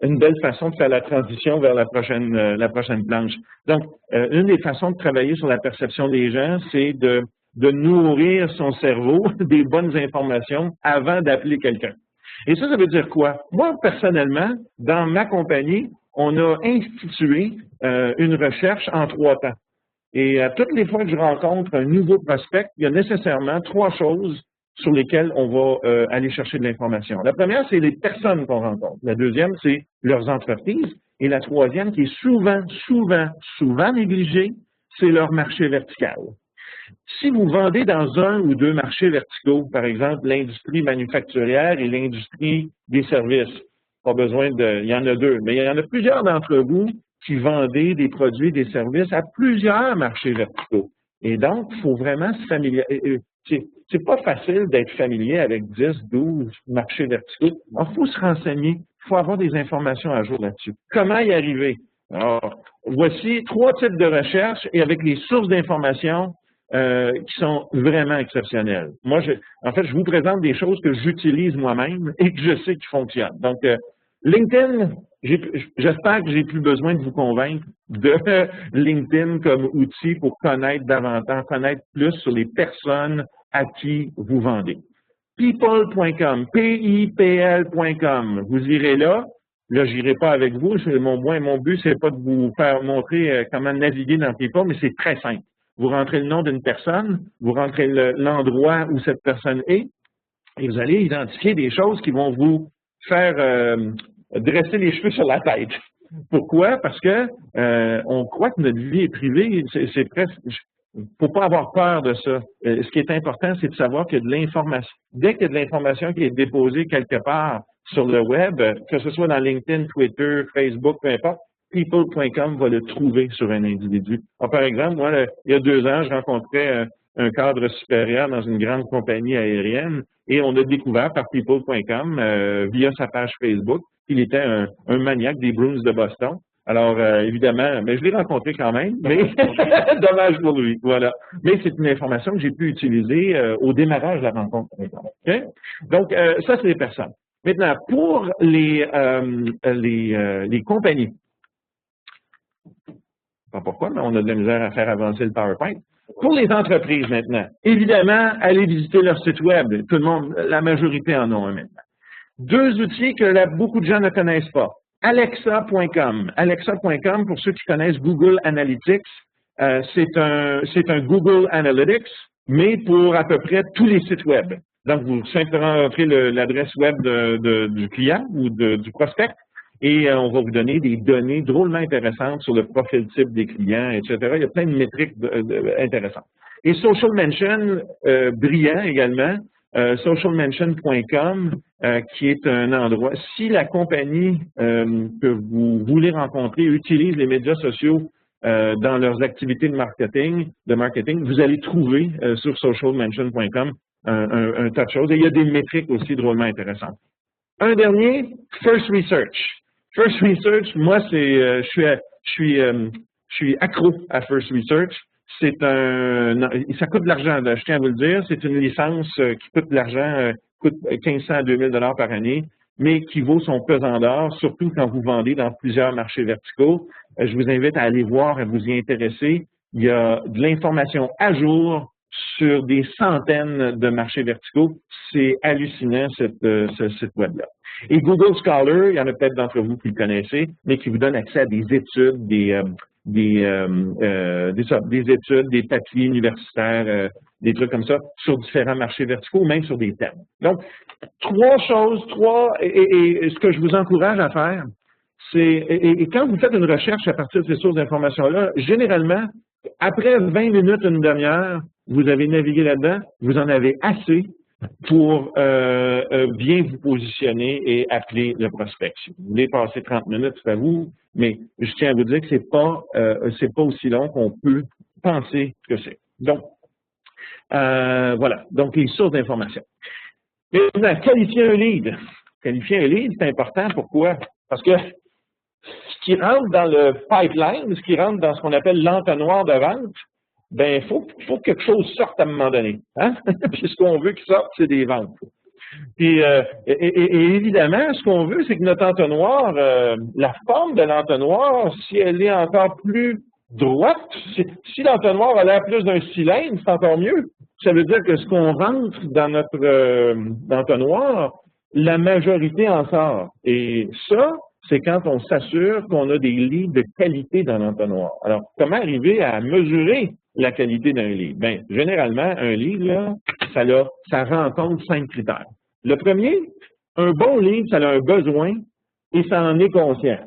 B: une belle façon de faire la transition vers la prochaine planche. Donc, une des façons de travailler sur la perception des gens, c'est de nourrir son cerveau des bonnes informations avant d'appeler quelqu'un. Et ça veut dire quoi? Moi, personnellement, dans ma compagnie, on a institué une recherche en 3 temps. Et toutes les fois que je rencontre un nouveau prospect, il y a nécessairement 3 choses sur lesquelles on va aller chercher de l'information. La première, c'est les personnes qu'on rencontre. La deuxième, c'est leurs entreprises. Et la troisième, qui est souvent négligée, c'est leur marché vertical. Si vous vendez dans un ou deux marchés verticaux, par exemple l'industrie manufacturière et l'industrie des services, pas besoin il y en a 2, mais il y en a plusieurs d'entre vous qui vendez des produits, des services à plusieurs marchés verticaux. Et donc, il faut vraiment se familiariser. C'est pas facile d'être familier avec 10, 12 marchés verticaux. Alors, il faut se renseigner, il faut avoir des informations à jour là-dessus. Comment y arriver? Alors, voici 3 types de recherches et avec les sources d'informations qui sont vraiment exceptionnelles. Moi, en fait, je vous présente des choses que j'utilise moi-même et que je sais qui fonctionnent. Donc, LinkedIn, j'espère que j'ai plus besoin de vous convaincre de LinkedIn comme outil pour connaître davantage, connaître plus sur les personnes à qui vous vendez. People.com, PIPL.com, vous irez là. Là, j'irai pas avec vous. Mon but, c'est pas de vous faire montrer comment naviguer dans People, mais c'est très simple. Vous rentrez le nom d'une personne, vous rentrez l'endroit où cette personne est, et vous allez identifier des choses qui vont vous faire dresser les cheveux sur la tête. Pourquoi? Parce que on croit que notre vie est privée. C'est presque. Faut pas avoir peur de ça. Ce qui est important, c'est de savoir qu'il y a de l'information. Dès qu'il y a de l'information qui est déposée quelque part sur le web, que ce soit dans LinkedIn, Twitter, Facebook, peu importe, people.com va le trouver sur un individu. Alors, par exemple, moi, il y a 2 ans, je rencontrais un cadre supérieur dans une grande compagnie aérienne et on a découvert par people.com, via sa page Facebook, qu'il était un maniaque des Bruins de Boston. Alors, évidemment, mais je l'ai rencontré quand même, mais dommage pour lui, voilà. Mais c'est une information que j'ai pu utiliser au démarrage de la rencontre. Okay? Donc, ça, c'est les personnes. Maintenant, pour les compagnies, pas pourquoi, mais on a de la misère à faire avancer le PowerPoint. Pour les entreprises maintenant, évidemment, allez visiter leur site web. Tout le monde, la majorité en ont un maintenant. 2 outils que beaucoup de gens ne connaissent pas. Alexa.com. Alexa.com, pour ceux qui connaissent Google Analytics, c'est un Google Analytics, mais pour à peu près tous les sites web. Donc, vous simplement rentrez l'adresse web du client ou du prospect et on va vous donner des données drôlement intéressantes sur le profil type des clients, etc. Il y a plein de métriques intéressantes. Et Social Mention, brillant également, socialmention.com, qui est un endroit. Si la compagnie que vous voulez rencontrer utilise les médias sociaux dans leurs activités de marketing, vous allez trouver sur socialmention.com un tas de choses. Et il y a des métriques aussi drôlement intéressantes. Un dernier, First Research. First Research, moi, je suis accro à First Research. Ça coûte de l'argent, je tiens à vous le dire. C'est une licence qui coûte de l'argent, coûte 1500 à 2000 $ par année, mais qui vaut son pesant d'or, surtout quand vous vendez dans plusieurs marchés verticaux. Je vous invite à aller voir, à vous y intéresser. Il y a de l'information à jour sur des centaines de marchés verticaux. C'est hallucinant, ce site web-là. Et Google Scholar, il y en a peut-être d'entre vous qui le connaissez, mais qui vous donne accès à des études, des études, des papiers universitaires, des trucs comme ça, sur différents marchés verticaux, même sur des thèmes. Donc, 3 choses, et ce que je vous encourage à faire, c'est, et quand vous faites une recherche à partir de ces sources d'informations-là, généralement, après 20 minutes, une demi-heure, vous avez navigué là-dedans, vous en avez assez pour bien vous positionner et appeler le prospect. Si vous voulez passer 30 minutes, c'est à vous, mais je tiens à vous dire que c'est pas aussi long qu'on peut penser que c'est. Donc, voilà. Donc, les sources d'information. Maintenant, qualifier un lead. Qualifier un lead, c'est important. Pourquoi? Parce que ce qui rentre dans le pipeline, ce qui rentre dans ce qu'on appelle l'entonnoir de vente, ben, faut que quelque chose sorte à un moment donné. Hein? Puis ce qu'on veut qu'il sorte, c'est des ventes. Puis, et évidemment, ce qu'on veut, c'est que notre entonnoir, la forme de l'entonnoir, si elle est encore plus droite, si l'entonnoir a l'air plus d'un cylindre, c'est encore mieux. Ça veut dire que ce qu'on rentre dans notre entonnoir, la majorité en sort. Et ça, c'est quand on s'assure qu'on a des leads de qualité dans l'entonnoir. Alors, comment arriver à mesurer la qualité d'un lead? Bien, généralement, un lead, là, ça rencontre 5 critères. Le premier, un bon lead, ça a un besoin et ça en est conscient.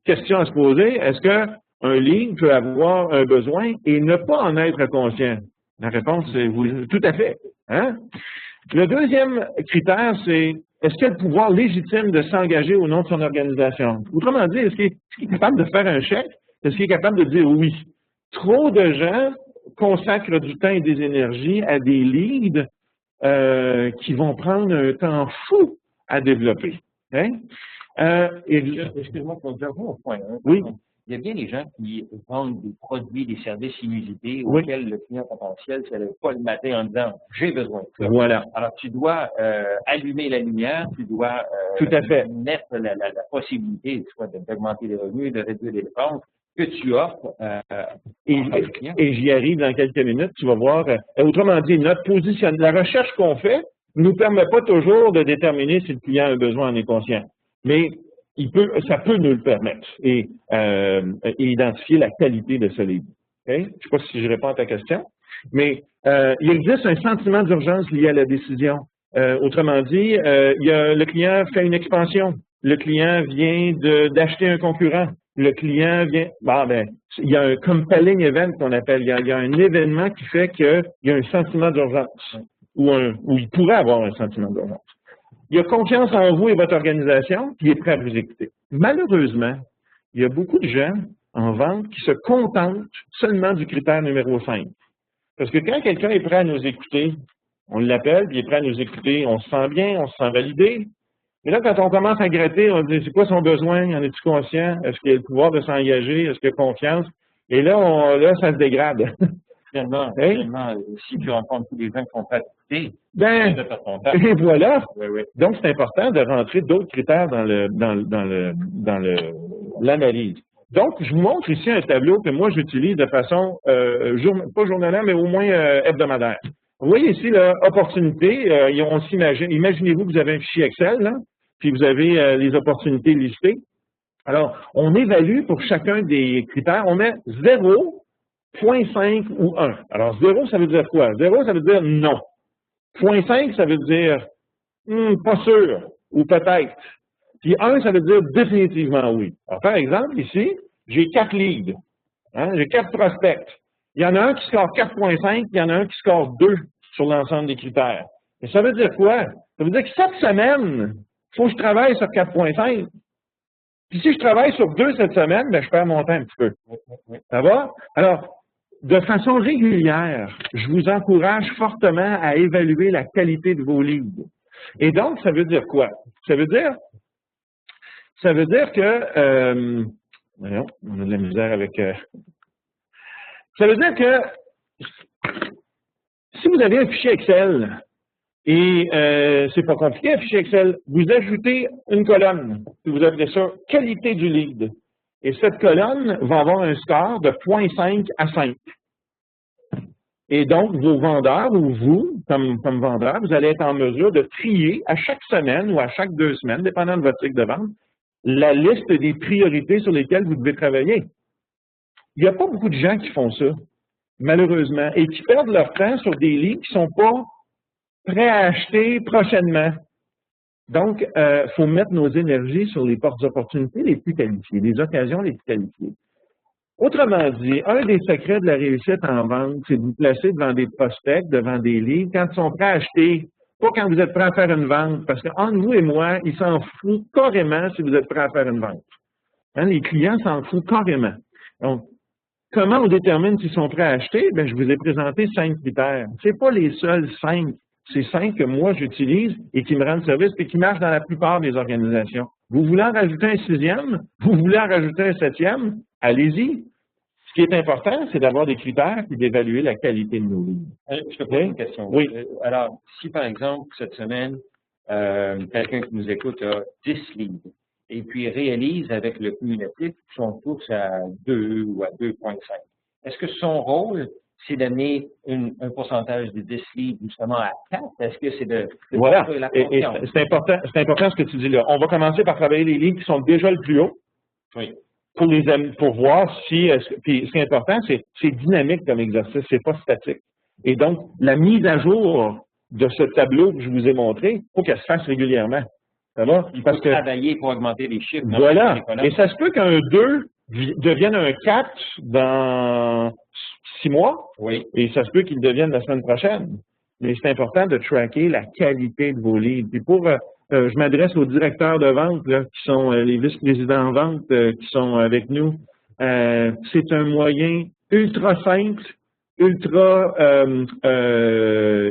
B: Question à se poser, est-ce qu'un lead peut avoir un besoin et ne pas en être conscient? La réponse est oui, tout à fait. Hein? Le deuxième critère, c'est est-ce qu'il a le pouvoir légitime de s'engager au nom de son organisation? Autrement dit, est-ce qu'il est capable de faire un chèque? Est-ce qu'il est capable de dire oui? Trop de gens consacrent du temps et des énergies à des leads qui vont prendre un temps fou à développer. Hein?
A: Excuse-moi, pour dire au point. Hein,
B: oui.
A: Il y a bien des gens qui vendent des produits, des services inusités
B: oui.
A: auxquels le client potentiel ne se lève pas le matin en disant « j'ai besoin de ça ».
B: Voilà.
A: Alors, tu dois allumer la lumière, tu dois
B: tout à fait.
A: mettre la possibilité soit d'augmenter les revenus, de réduire les dépenses que tu offres
B: et j'y arrive dans quelques minutes, tu vas voir. Autrement dit, notre position, la recherche qu'on fait ne nous permet pas toujours de déterminer si le client a un besoin en est conscient. Mais ça peut nous le permettre et identifier la qualité de ce lead. Okay? Je ne sais pas si je réponds à ta question, mais il existe un sentiment d'urgence lié à la décision. Autrement dit, le client fait une expansion. Le client vient d'acheter un concurrent. Le client vient... il y a un compelling event qu'on appelle. Il y a un événement qui fait qu'il y a un sentiment d'urgence ou il pourrait avoir un sentiment d'urgence. Il a confiance en vous et votre organisation, puis il est prêt à vous écouter. Malheureusement, il y a beaucoup de gens en vente qui se contentent seulement du critère numéro 5. Parce que quand quelqu'un est prêt à nous écouter, on l'appelle, puis il est prêt à nous écouter, on se sent bien, on se sent validé. Mais là, quand on commence à gratter, on dit, c'est quoi son besoin? En es-tu conscient? Est-ce qu'il a le pouvoir de s'engager? Est-ce qu'il a confiance? Et là, ça se dégrade.
A: Finalement, si tu rencontres tous les gens qui sont prêts à écouter,
B: et voilà.
A: Oui.
B: Donc, c'est important de rentrer d'autres critères dans l'analyse. Donc, je vous montre ici un tableau que moi, j'utilise de façon, pas journalière, mais au moins hebdomadaire. Vous voyez ici, là, opportunités, imaginez-vous que vous avez un fichier Excel, là, puis vous avez les opportunités listées. Alors, on évalue pour chacun des critères, on met 0, 0.5 ou 1. Alors, 0, ça veut dire quoi? 0, ça veut dire non. 0.5, ça veut dire pas sûr ou peut-être. Puis 1, ça veut dire définitivement oui. Alors, par exemple, ici, j'ai 4 leads. Hein, j'ai 4 prospects. Il y en a un qui score 4.5, il y en a un qui score 2 sur l'ensemble des critères. Et ça veut dire quoi? Ça veut dire que cette semaine, il faut que je travaille sur 4.5. Puis si je travaille sur 2 cette semaine, ben, je perds mon temps un petit peu. Ça va? Alors, de façon régulière, je vous encourage fortement à évaluer la qualité de vos leads. Et donc, ça veut dire quoi? Ça veut dire que, voyons, on a de la misère avec... ça veut dire que si vous avez un fichier Excel, et c'est pas compliqué, un fichier Excel, vous ajoutez une colonne, puis vous appelez ça « qualité du lead ». Et cette colonne va avoir un score de 0.5 à 5. Et donc, vos vendeurs ou vous, comme vendeur, vous allez être en mesure de trier à chaque semaine ou à chaque 2 semaines, dépendant de votre cycle de vente, la liste des priorités sur lesquelles vous devez travailler. Il n'y a pas beaucoup de gens qui font ça, malheureusement, et qui perdent leur temps sur des leads qui ne sont pas prêts à acheter prochainement. Donc, il faut mettre nos énergies sur les portes d'opportunités les plus qualifiées, les occasions les plus qualifiées. Autrement dit, un des secrets de la réussite en vente, c'est de vous placer devant des prospects, devant des leads, quand ils sont prêts à acheter, pas quand vous êtes prêt à faire une vente, parce qu'entre vous et moi, ils s'en foutent carrément si vous êtes prêt à faire une vente. Hein, les clients s'en foutent carrément. Donc, comment on détermine s'ils sont prêts à acheter? Ben, je vous ai présenté 5 critères. C'est pas les seuls 5. C'est 5 que moi, j'utilise et qui me rendent service et qui marchent dans la plupart des organisations. Vous voulez en rajouter un 6e? Vous voulez en rajouter un 7e? Allez-y. Ce qui est important, c'est d'avoir des critères et d'évaluer la qualité de nos leads.
A: Je te pose une question.
B: Oui.
A: Alors, si par exemple, cette semaine, quelqu'un qui nous écoute a 10 leads et puis réalise avec le cumulatif qu'ils sont tous à 2 ou à 2.5, est-ce que son rôle, c'est d'amener un pourcentage de 10 livres justement à 4? Est-ce que c'est de
B: voilà.
A: la
B: Et c'est important ce que tu dis là. On va commencer par travailler les livres qui sont déjà le plus haut.
A: Oui.
B: Pour voir si... Puis ce qui est important, c'est dynamique comme exercice, c'est pas statique. Et donc, la mise à jour de ce tableau que je vous ai montré, il faut qu'elle se fasse régulièrement. Ça va?
A: Il faut travailler pour augmenter les chiffres.
B: Voilà. Et ça se peut qu'un 2 devienne un 4 dans 6 mois.
A: Oui.
B: Et ça se peut qu'il devienne la semaine prochaine. Mais c'est important de tracker la qualité de vos livres. Puis je m'adresse aux directeurs de vente, là, qui sont les vice-présidents en vente qui sont avec nous. C'est un moyen ultra simple, ultra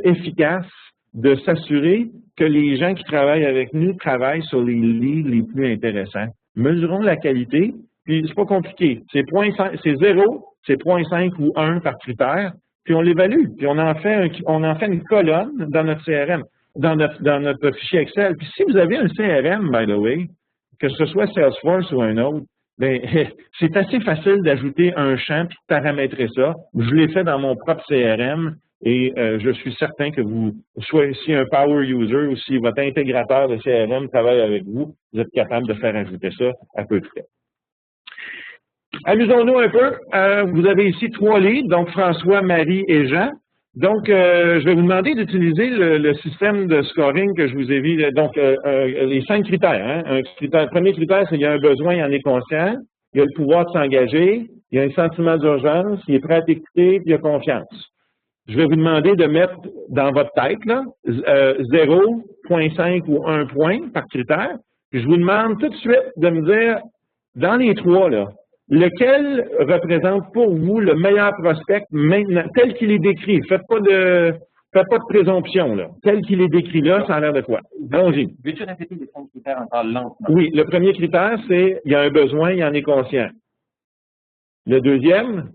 B: efficace de s'assurer que les gens qui travaillent avec nous travaillent sur les livres les plus intéressants. Mesurons la qualité, puis c'est pas compliqué. C'est 0, c'est 0.5 ou 1 par critère, puis on l'évalue, puis on en fait une colonne dans notre CRM, dans notre fichier Excel. Puis si vous avez un CRM, by the way, que ce soit Salesforce ou un autre, ben c'est assez facile d'ajouter un champ puis de paramétrer ça. Je l'ai fait dans mon propre CRM. Et je suis certain que vous, soit si un power user ou si votre intégrateur de CRM travaille avec vous, vous êtes capable de faire ajouter ça à peu près. Amusons-nous un peu. Vous avez ici 3 leads, donc François, Marie et Jean. Donc, je vais vous demander d'utiliser le système de scoring que je vous ai vu. Donc, les 5 critères. Hein. Le premier critère, c'est qu'il y a un besoin, il en est conscient. Il y a le pouvoir de s'engager. Il y a un sentiment d'urgence. Il est prêt à t'écouter, puis il y a confiance. Je vais vous demander de mettre dans votre tête là, 0, 0.5 ou 1 point par critère. Puis je vous demande tout de suite de me dire, dans les 3, là, lequel représente pour vous le meilleur prospect maintenant, tel qu'il est décrit. Faites pas de présomption, là. Tel qu'il est décrit là, ça a l'air de quoi? Allons-y.
A: Veux-tu répéter les 5 critères encore lentement?
B: Oui, le premier critère, c'est il y a un besoin, il en est conscient. Le deuxième,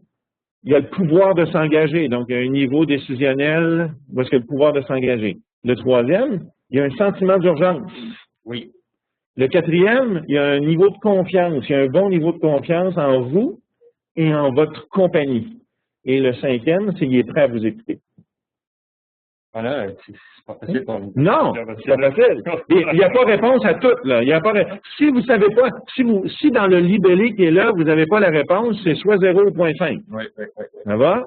B: il y a le pouvoir de s'engager, donc il y a un niveau décisionnel où est-ce qu'il y a le pouvoir de s'engager. Le troisième, il y a un sentiment d'urgence.
A: Oui.
B: Le quatrième, il y a un niveau de confiance, il y a un bon niveau de confiance en vous et en votre compagnie. Et le cinquième, c'est qu'il est prêt à vous écouter.
A: Voilà, c'est pas facile pour nous.
B: Non, c'est pas facile. Il n'y a pas réponse à tout, là. Il y a pas si vous savez pas, si dans le libellé qui est là, vous n'avez pas la réponse, c'est soit 0 ou 0.5.
A: Oui.
B: Ça va?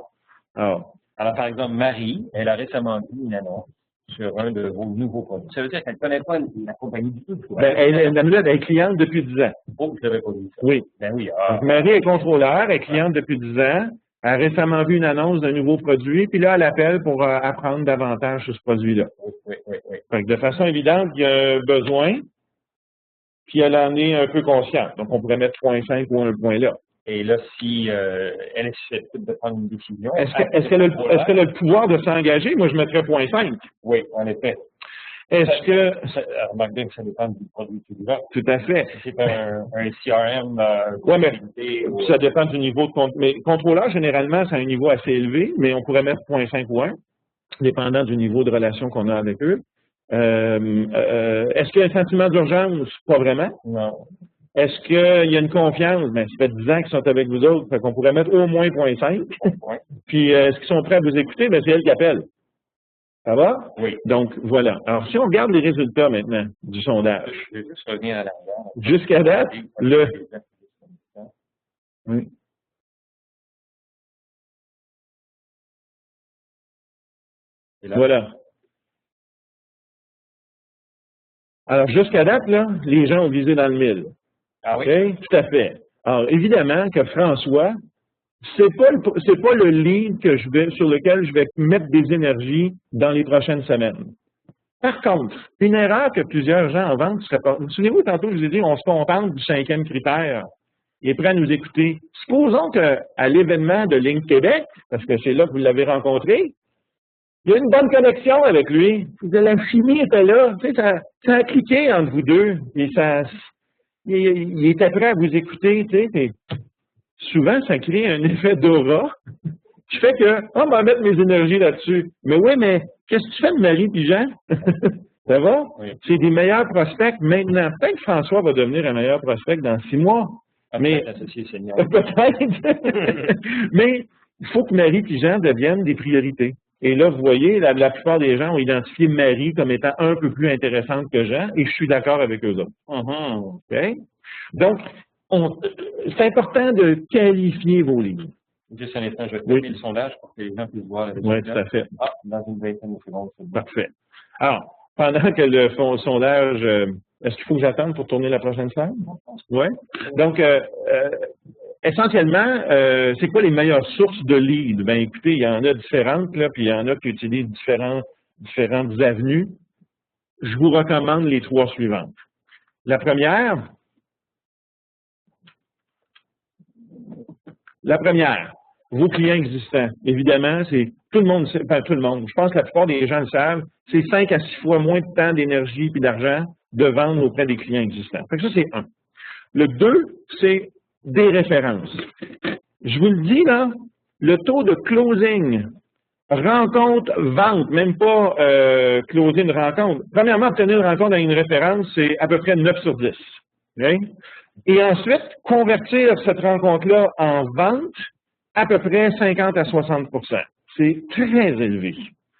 B: Alors,
A: par exemple, Marie, elle a récemment vu une annonce sur un de vos nouveaux produits. Ça veut dire qu'elle ne connaît pas la compagnie du tout.
B: Ben, elle est cliente depuis 10 ans.
A: Oh, je n'avais pas vu ça.
B: Oui.
A: Ben oui.
B: Donc, Marie est contrôleur, elle est cliente depuis 10 ans. Elle a récemment vu une annonce d'un nouveau produit, puis là, elle appelle pour apprendre davantage sur ce produit-là.
A: Oui.
B: Donc, de façon évidente, il y a un besoin, puis elle en est un peu consciente. Donc, on pourrait mettre 0.5 ou un point là.
A: Et là, si elle est susceptible de prendre une décision...
B: Est-ce qu'elle a le pouvoir de s'engager? Moi, je mettrais 0.5.
A: Oui, en effet.
B: Est-ce que...
A: Remarque bien que ça dépend du produit utilisé.
B: Tout à fait.
A: Si c'est un CRM...
B: oui, mais ça dépend du niveau de... Mais contrôleur, généralement, c'est un niveau assez élevé, mais on pourrait mettre 0.5 ou 1, dépendant du niveau de relation qu'on a avec eux. Est-ce qu'il y a un sentiment d'urgence? Pas vraiment.
A: Non.
B: Est-ce qu'il y a une confiance? Ben, ça fait 10 ans qu'ils sont avec vous autres, fait qu'on pourrait mettre au moins 0.5.
A: Ouais.
B: Puis, est-ce qu'ils sont prêts à vous écouter? Ben, c'est elle qui appelle. Ça va?
A: Oui.
B: Donc, voilà. Alors, si on regarde les résultats maintenant du sondage.
A: Je vais juste revenir à l'arrière.
B: Jusqu'à date, Oui. Voilà. Alors, jusqu'à date, là, les gens ont visé dans le 1000.
A: Ah oui?
B: Okay? Tout à fait. Alors, évidemment que François, c'est pas le lead sur lequel je vais mettre des énergies dans les prochaines semaines. Par contre, une erreur que plusieurs gens en vente seraient pas. Vous souvenez-vous, tantôt, je vous ai dit, on se contente du 5e critère. Il est prêt à nous écouter. Supposons qu'à l'événement de Ligne Québec, parce que c'est là que vous l'avez rencontré, il y a une bonne connexion avec lui. La chimie était là. Tu sais, ça a cliqué entre vous deux. Et il était prêt à vous écouter. Tu sais, souvent, ça crée un effet d'aura qui fait que, on va mettre mes énergies là-dessus. Mais oui, mais qu'est-ce que tu fais de Marie et Jean? Ça va?
A: Oui.
B: C'est des meilleurs prospects maintenant. Peut-être que François va devenir un meilleur prospect dans 6 mois. Mais
A: associé senior.
B: peut-être. Mais il faut que Marie et Jean deviennent des priorités. Et là, vous voyez, la plupart des gens ont identifié Marie comme étant un peu plus intéressante que Jean, et je suis d'accord avec eux autres. Okay? Donc, c'est important de qualifier vos livres.
A: Juste un instant, je vais terminer le sondage pour que les gens puissent voir.
B: Oui, tout à fait.
A: Ah, dans une vingtaine de secondes, c'est bon.
B: Parfait. Alors, pendant que le sondage, est-ce qu'il faut que j'attende pour tourner la prochaine slide? Oui. Donc, essentiellement, c'est quoi les meilleures sources de leads? Ben, écoutez, il y en a différentes, là, puis il y en a qui utilisent différentes avenues. Je vous recommande les 3 suivantes. La première, vos clients existants. Évidemment, c'est tout le monde, enfin tout le monde. Je pense que la plupart des gens le savent, c'est 5 à 6 fois moins de temps, d'énergie et d'argent de vendre auprès des clients existants. Fait que ça, c'est un. Le 2, c'est des références. Je vous le dis, là, le taux de closing, rencontre, vente, même pas closer une rencontre. Premièrement, obtenir une rencontre à une référence, c'est à peu près 9 sur 10. Okay? Et ensuite, convertir cette rencontre-là en vente, à peu près 50 à 60 %. C'est très élevé,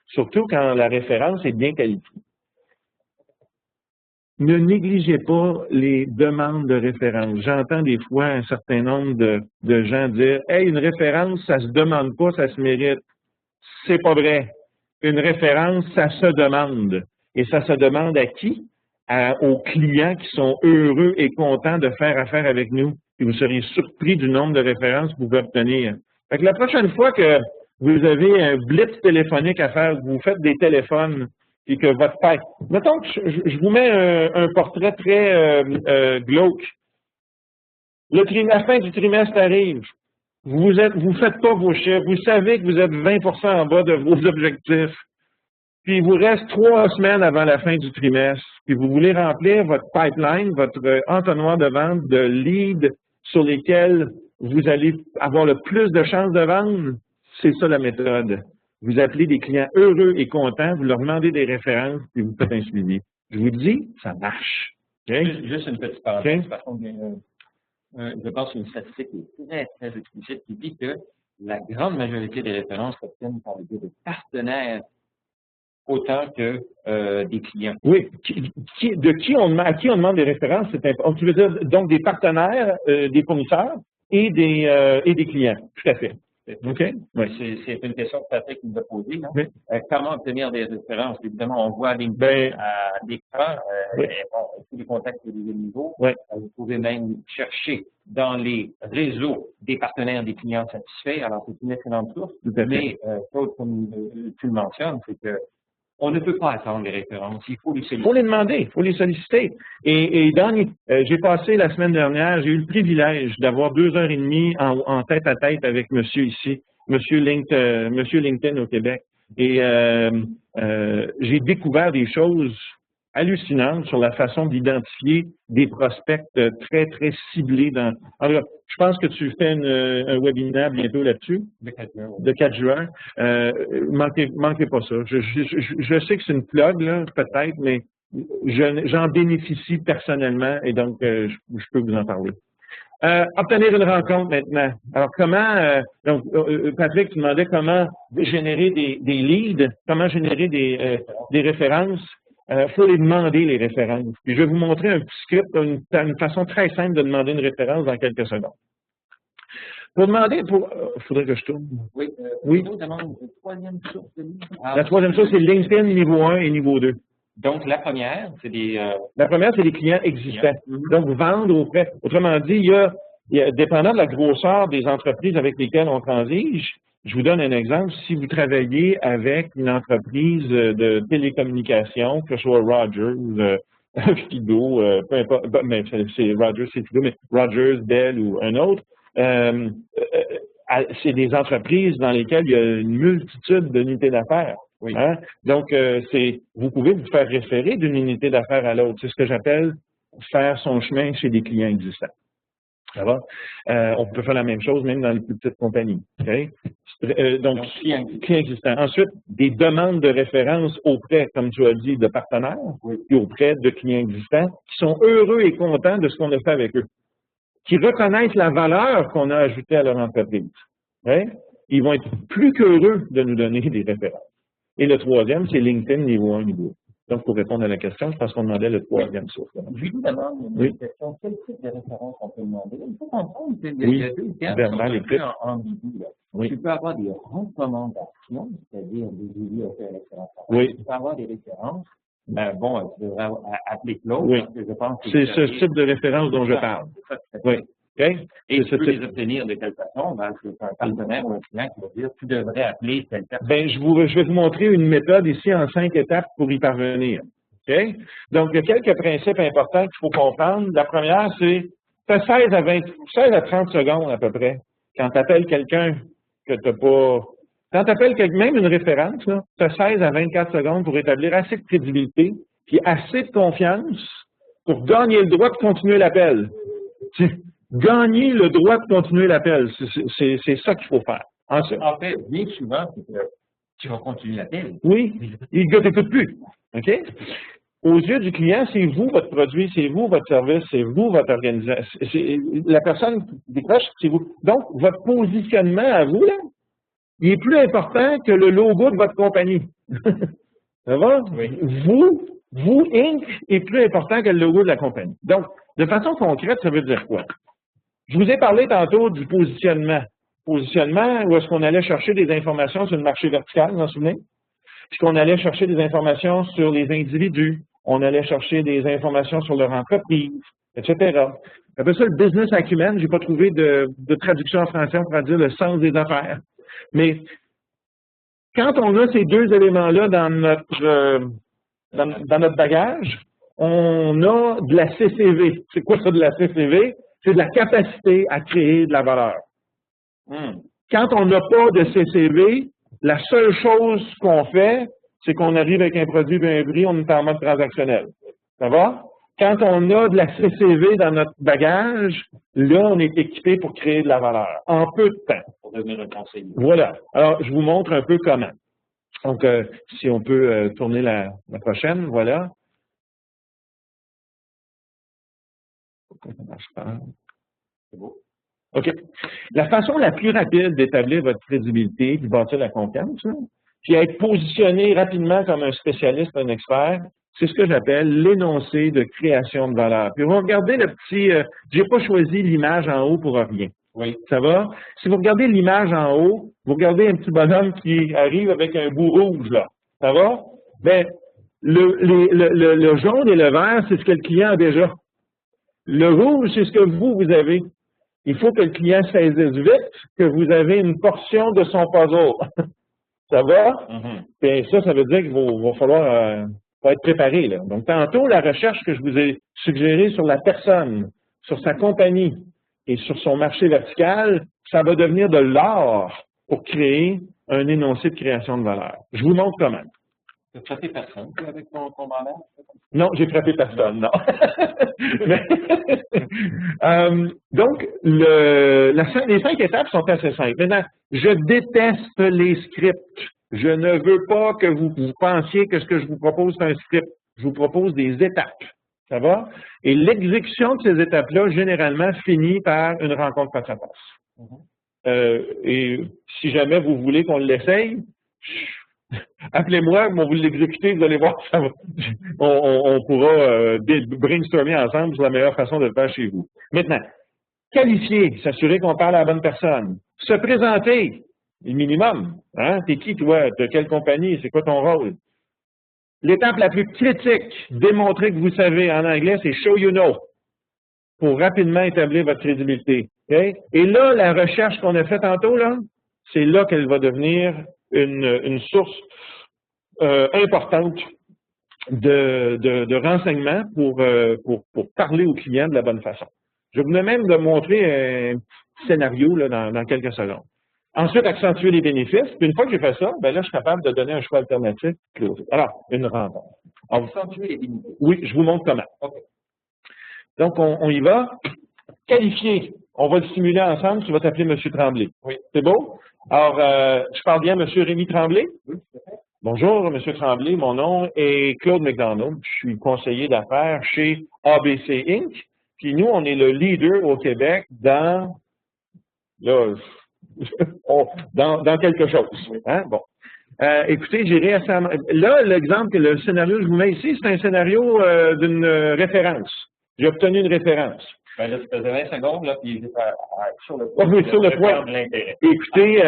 B: surtout quand la référence est bien qualifiée. Ne négligez pas les demandes de référence. J'entends des fois un certain nombre de gens dire « Hey, une référence, ça se demande pas, ça se mérite. » C'est pas vrai. Une référence, ça se demande. Et ça se demande à qui? Aux clients qui sont heureux et contents de faire affaire avec nous. Et vous serez surpris du nombre de références que vous pouvez obtenir. Fait que la prochaine fois que vous avez un blitz téléphonique à faire, vous faites des téléphones et que votre père... Mettons que je vous mets un portrait très glauque. La fin du trimestre arrive. Vous faites pas vos chiffres. Vous savez que vous êtes 20 % en bas de vos objectifs. Puis il vous reste 3 semaines avant la fin du trimestre. Puis vous voulez remplir votre pipeline, votre entonnoir de vente de leads sur lesquels vous allez avoir le plus de chances de vendre. C'est ça la méthode. Vous appelez des clients heureux et contents, vous leur demandez des références, puis vous faites un suivi. Je vous dis, ça marche. Okay?
A: Juste une petite parenthèse. Okay? Par contre, je pense qu'une statistique est très, très explicite qui dit que la grande majorité des références s'obtiennent par le biais de partenaires autant que des clients.
B: Oui. À qui on demande des références, c'est important. Tu veux dire donc des partenaires, des fournisseurs et des clients. Tout à fait. OK?
A: Oui. C'est une question que Patrick nous a posée. Oui. Comment obtenir des références? Évidemment, on voit LinkedIn à l'écran, tous les contacts de niveau. Oui. Vous pouvez même chercher dans les réseaux des partenaires, des clients satisfaits. Alors, c'est une excellente source. Mais, comme tu le mentionnes, c'est que on ne peut pas attendre les références, il faut les solliciter.
B: Il faut les demander, il faut les solliciter. Et j'ai passé la semaine dernière, j'ai eu le privilège d'avoir 2h30 en tête-à-tête avec monsieur ici, monsieur LinkedIn au Québec. Et j'ai découvert des choses hallucinantes sur la façon d'identifier des prospects très, très ciblés. Alors, je pense que tu fais un webinaire bientôt là-dessus.
A: Le 4 juin.
B: Manquez pas ça. Je sais que c'est une plug, là, peut-être, mais j'en bénéficie personnellement et donc je peux vous en parler. Obtenir une rencontre maintenant. Alors, comment, Patrick, tu demandais comment générer des leads, comment générer des références. Il faut les demander, les références. Puis je vais vous montrer un petit script, une façon très simple de demander une référence dans quelques secondes. Pour demander, il faudrait que je tourne.
A: Oui.
B: Oui.
A: Troisième source de lead.
B: La troisième source, c'est LinkedIn niveau 1 et niveau 2.
A: Donc, la première, c'est des...
B: La première, c'est des clients existants. Donc, vendre auprès. Autrement dit, il y a, dépendant de la grosseur des entreprises avec lesquelles on transige, je vous donne un exemple. Si vous travaillez avec une entreprise de télécommunications, que ce soit Rogers, Fido, peu importe, mais c'est Rogers, c'est Fido, mais Rogers, Bell ou un autre, c'est des entreprises dans lesquelles il y a une multitude d'unités d'affaires.
A: Oui.
B: Hein? Donc, vous pouvez vous faire référer d'une unité d'affaires à l'autre. C'est ce que j'appelle faire son chemin chez des clients existants. Ça va? On peut faire la même chose même dans les plus petites compagnies. Okay? Donc, clients existants. Ensuite, des demandes de référence auprès, comme tu as dit, de partenaires, et auprès de clients existants qui sont heureux et contents de ce qu'on a fait avec eux, qui reconnaissent la valeur qu'on a ajoutée à leur entreprise. Okay? ils vont être plus qu'heureux de nous donner des références. Et le troisième, c'est LinkedIn niveau 1, niveau 2. Donc, pour répondre à la question, je pense qu'on demandait le troisième source.
A: Je lui demande une question. Quel type de référence on peut demander? Il faut comprendre qu'il y a deux termes qui sont ambigus.
B: Oui.
A: Tu peux avoir des recommandations, c'est-à-dire des élus à faire l'excellence.
B: Oui.
A: Tu peux avoir des références. Ben bon, tu devrais appeler Claude.
B: Oui.
A: Parce que je pense que
B: c'est ce type de référence dont je parle. Oui. Okay.
A: Et tu peux les obtenir de quelle façon? Ben, c'est un partenaire ou un client qui va dire tu devrais appeler telle personne.
B: Ben, je vais vous montrer une méthode ici en 5 étapes pour y parvenir. Okay? Donc, il y a quelques principes importants qu'il faut comprendre. La première, c'est 16 à 30 secondes à peu près. Quand tu appelles quelqu'un que tu n'as pas. Quand tu appelles même une référence, tu as 16 à 24 secondes pour établir assez de crédibilité puis assez de confiance pour gagner le droit de continuer l'appel. Gagner le droit de continuer l'appel, c'est ça qu'il faut faire.
A: En fait, bien souvent, c'est que tu vas continuer l'appel.
B: Oui, il ne t'écoute plus. OK? Aux yeux du client, c'est vous, votre produit, c'est vous, votre service, c'est vous, votre organisation. La personne qui décroche, c'est vous. Donc, votre positionnement à vous, là, il est plus important que le logo de votre compagnie. Ça va?
A: Oui.
B: Vous, Inc., est plus important que le logo de la compagnie. Donc, de façon concrète, ça veut dire quoi? Je vous ai parlé tantôt du positionnement. Positionnement, où est-ce qu'on allait chercher des informations sur le marché vertical, vous vous en souvenez? Puis qu'on allait chercher des informations sur les individus, on allait chercher des informations sur leur entreprise, etc. Après ça, le business acumen, je n'ai pas trouvé de traduction en français, on pourrait dire le sens des affaires. Mais quand on a ces deux éléments-là dans notre bagage, on a de la CCV. C'est quoi ça de la CCV? C'est de la capacité à créer de la valeur. Quand on n'a pas de CCV, la seule chose qu'on fait, c'est qu'on arrive avec un produit et un prix, on est en mode transactionnel. Ça va? Quand on a de la CCV dans notre bagage, là, on est équipé pour créer de la valeur, en peu de temps.
A: Pour devenir un conseiller.
B: Voilà. Alors, je vous montre un peu comment. Donc, si on peut tourner la prochaine, voilà. Pourquoi ça marche pas? C'est beau. OK. La façon la plus rapide d'établir votre crédibilité, de bâtir la confiance, puis être positionné rapidement comme un spécialiste, un expert, c'est ce que j'appelle l'énoncé de création de valeur. Puis, vous regardez le petit, j'ai pas choisi l'image en haut pour rien.
A: Oui.
B: Ça va? Si vous regardez l'image en haut, vous regardez un petit bonhomme qui arrive avec un bout rouge, là. Ça va? Bien, le jaune et le vert, c'est ce que le client a déjà. Le rouge, c'est ce que vous avez. Il faut que le client saisisse vite que vous avez une portion de son puzzle. Ça va? Bien, ça veut dire qu'il va falloir être préparé, là. Donc, tantôt, la recherche que je vous ai suggérée sur la personne, sur sa compagnie et sur son marché vertical, ça va devenir de l'art pour créer un énoncé de création de valeur. Je vous montre comment.
A: Tu as frappé personne avec ton mandat?
B: Non, j'ai frappé personne, non. Donc, les 5 étapes sont assez simples. Maintenant, je déteste les scripts. Je ne veux pas que vous pensiez que ce que je vous propose, c'est un script. Je vous propose des étapes. Ça va? Et l'exécution de ces étapes-là, généralement, finit par une rencontre face à face. Et si jamais vous voulez qu'on l'essaye, appelez-moi, on va vous l'exécuter, vous allez voir, ça va. On pourra brainstormer ensemble sur la meilleure façon de le faire chez vous. Maintenant, qualifier, s'assurer qu'on parle à la bonne personne. Se présenter, le minimum. Hein? T'es qui, toi? De quelle compagnie? C'est quoi ton rôle? L'étape la plus critique, démontrer que vous savez, en anglais, c'est « show you know », pour rapidement établir votre crédibilité. Okay? Et là, la recherche qu'on a faite tantôt, là, c'est là qu'elle va devenir une source importante de renseignements pour parler aux clients de la bonne façon. Je vais même de montrer un scénario là, dans quelques secondes. Ensuite, accentuer les bénéfices. Puis une fois que j'ai fait ça, ben là, je suis capable de donner un choix alternatif. Alors, une rencontre.
A: Accentuer les bénéfices.
B: Oui, je vous montre comment.
A: Okay.
B: Donc, on y va. Qualifier. On va le simuler ensemble. Tu vas t'appeler M. Tremblay.
A: Oui.
B: C'est beau? Alors, je parle bien M. Rémi Tremblay?
A: Oui, tout à fait.
B: Bonjour, M. Tremblay. Mon nom est Claude McDonald. Je suis conseiller d'affaires chez ABC Inc. Puis nous, on est le leader au Québec dans... Là, dans quelque chose. Hein? Bon. Écoutez, j'ai récemment... Là, l'exemple, le scénario que je vous mets ici, c'est un scénario d'une référence. J'ai obtenu une référence.
A: Ben là, ça faisait 20 secondes, là, puis sur le
B: point. Sur le point.
A: De l'intérêt.
B: Écoutez,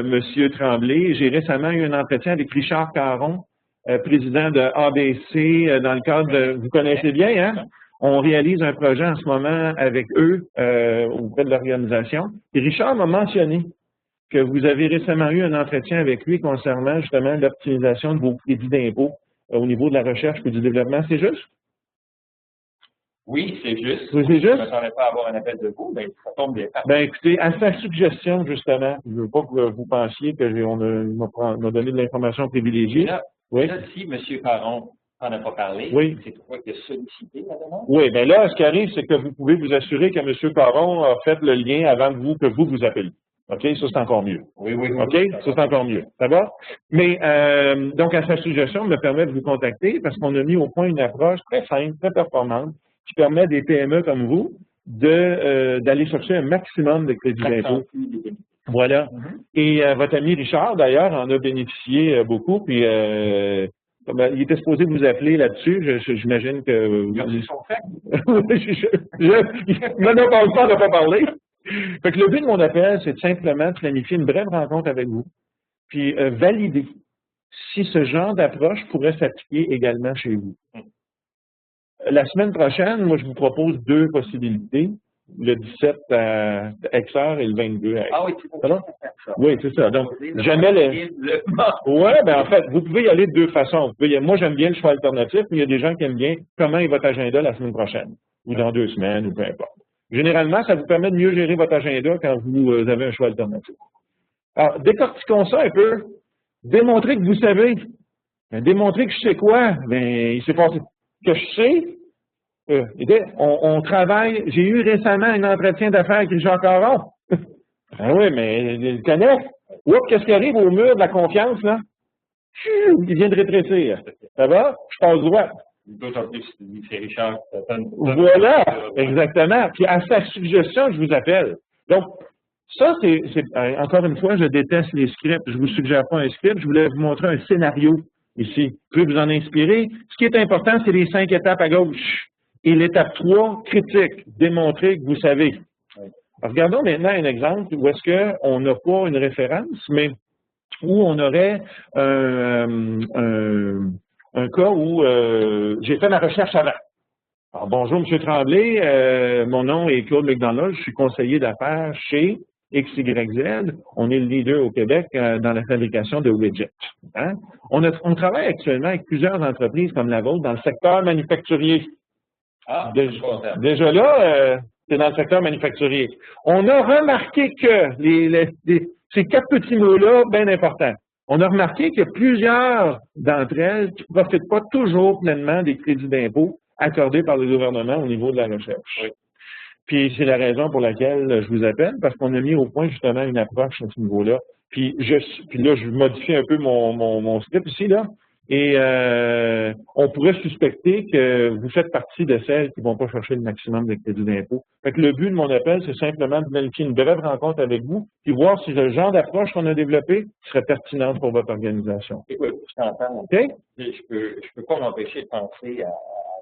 B: Monsieur Tremblay, j'ai récemment eu un entretien avec Richard Caron, président de ABC, dans le cadre de... Vous connaissez bien, hein? On réalise un projet en ce moment avec eux, auprès de l'organisation. Et Richard m'a mentionné que vous avez récemment eu un entretien avec lui concernant justement l'optimisation de vos crédits d'impôt au niveau de la recherche et du développement. C'est juste?
A: Oui, c'est juste.
B: Oui, c'est juste?
A: Je ne m'attendais pas à avoir un appel de vous, mais ça tombe bien.
B: Ben, écoutez, à sa suggestion, justement, je ne veux pas que vous pensiez qu'on m'a donné de l'information privilégiée.
A: Là,
B: oui.
A: Là, si M. Caron n'en a pas parlé,
B: oui.
A: c'est toi qui as sollicité la demande?
B: Oui, bien là, ce qui arrive, c'est que vous pouvez vous assurer que M. Caron a fait le lien avant que vous appeliez. OK? Ça, c'est encore mieux.
A: Oui, oui, oui.
B: OK? Ça, c'est encore mieux. Ça va? Mais, donc, à sa suggestion, me permet de vous contacter parce qu'on a mis au point une approche très simple, très performante, qui permet à des PME comme vous d'aller chercher un maximum de crédits d'impôt. Voilà. Et votre ami Richard, d'ailleurs, en a bénéficié beaucoup. Puis, il était supposé vous appeler là-dessus. J'imagine que...
A: Ils sont faits.
B: Non, on n'a pas parlé. Fait que le but de mon appel, c'est simplement de planifier une brève rencontre avec vous, puis valider si ce genre d'approche pourrait s'appliquer également chez vous. La semaine prochaine, moi, je vous propose 2 possibilités, le 17 à Exeter et le 22 à Exeter.
A: Ah oui, tu peux faire ça.
B: Oui, c'est ça. Donc, jamais Oui, ben en fait, vous pouvez y aller de 2 façons. Moi, j'aime bien le choix alternatif, mais il y a des gens qui aiment bien comment est votre agenda la semaine prochaine, ou dans 2 semaines, ou peu importe. Généralement, ça vous permet de mieux gérer votre agenda quand vous avez un choix alternatif. Alors, décortiquons ça un peu. Démontrez que vous savez. Démontrez que je sais quoi. Ben, il s'est passé que je sais. On travaille. J'ai eu récemment un entretien d'affaires avec Richard Caron. Ah oui, mais il le connaît. Oups, qu'est-ce qui arrive au mur de la confiance, là? Il vient de rétrécir. Ça va? Je passe droit.
A: D'autant plus, c'est Richard.
B: Voilà, exactement. Puis à sa suggestion, je vous appelle. Donc, ça, c'est encore une fois, je déteste les scripts. Je ne vous suggère pas un script. Je voulais vous montrer un scénario ici. Vous pouvez vous en inspirer. Ce qui est important, c'est les 5 étapes à gauche. Et l'étape 3, critique. Démontrer que vous savez. Alors, regardons maintenant un exemple où est-ce qu'on n'a pas une référence, mais où on aurait un cas où j'ai fait ma recherche avant. Alors, bonjour, M. Tremblay. Mon nom est Claude McDonald. Je suis conseiller d'affaires chez XYZ. On est le leader au Québec dans la fabrication de widgets. Hein? On travaille actuellement avec plusieurs entreprises comme la vôtre dans le secteur manufacturier.
A: Ah,
B: déjà là, c'est dans le secteur manufacturier. On a remarqué que ces 4 petits mots-là, bien importants. On a remarqué qu'il y a plusieurs d'entre elles qui ne profitent pas toujours pleinement des crédits d'impôt accordés par le gouvernement au niveau de la recherche. Oui. Puis c'est la raison pour laquelle je vous appelle, parce qu'on a mis au point justement une approche à ce niveau-là. Puis là, je modifie un peu mon script ici, là. Et on pourrait suspecter que vous faites partie de celles qui ne vont pas chercher le maximum de crédits d'impôt. Fait que le but de mon appel, c'est simplement de planifier une brève rencontre avec vous, puis voir si le genre d'approche qu'on a développé serait pertinente pour votre organisation.
A: Écoute, je t'entends.
B: Okay?
A: Je peux pas m'empêcher de penser à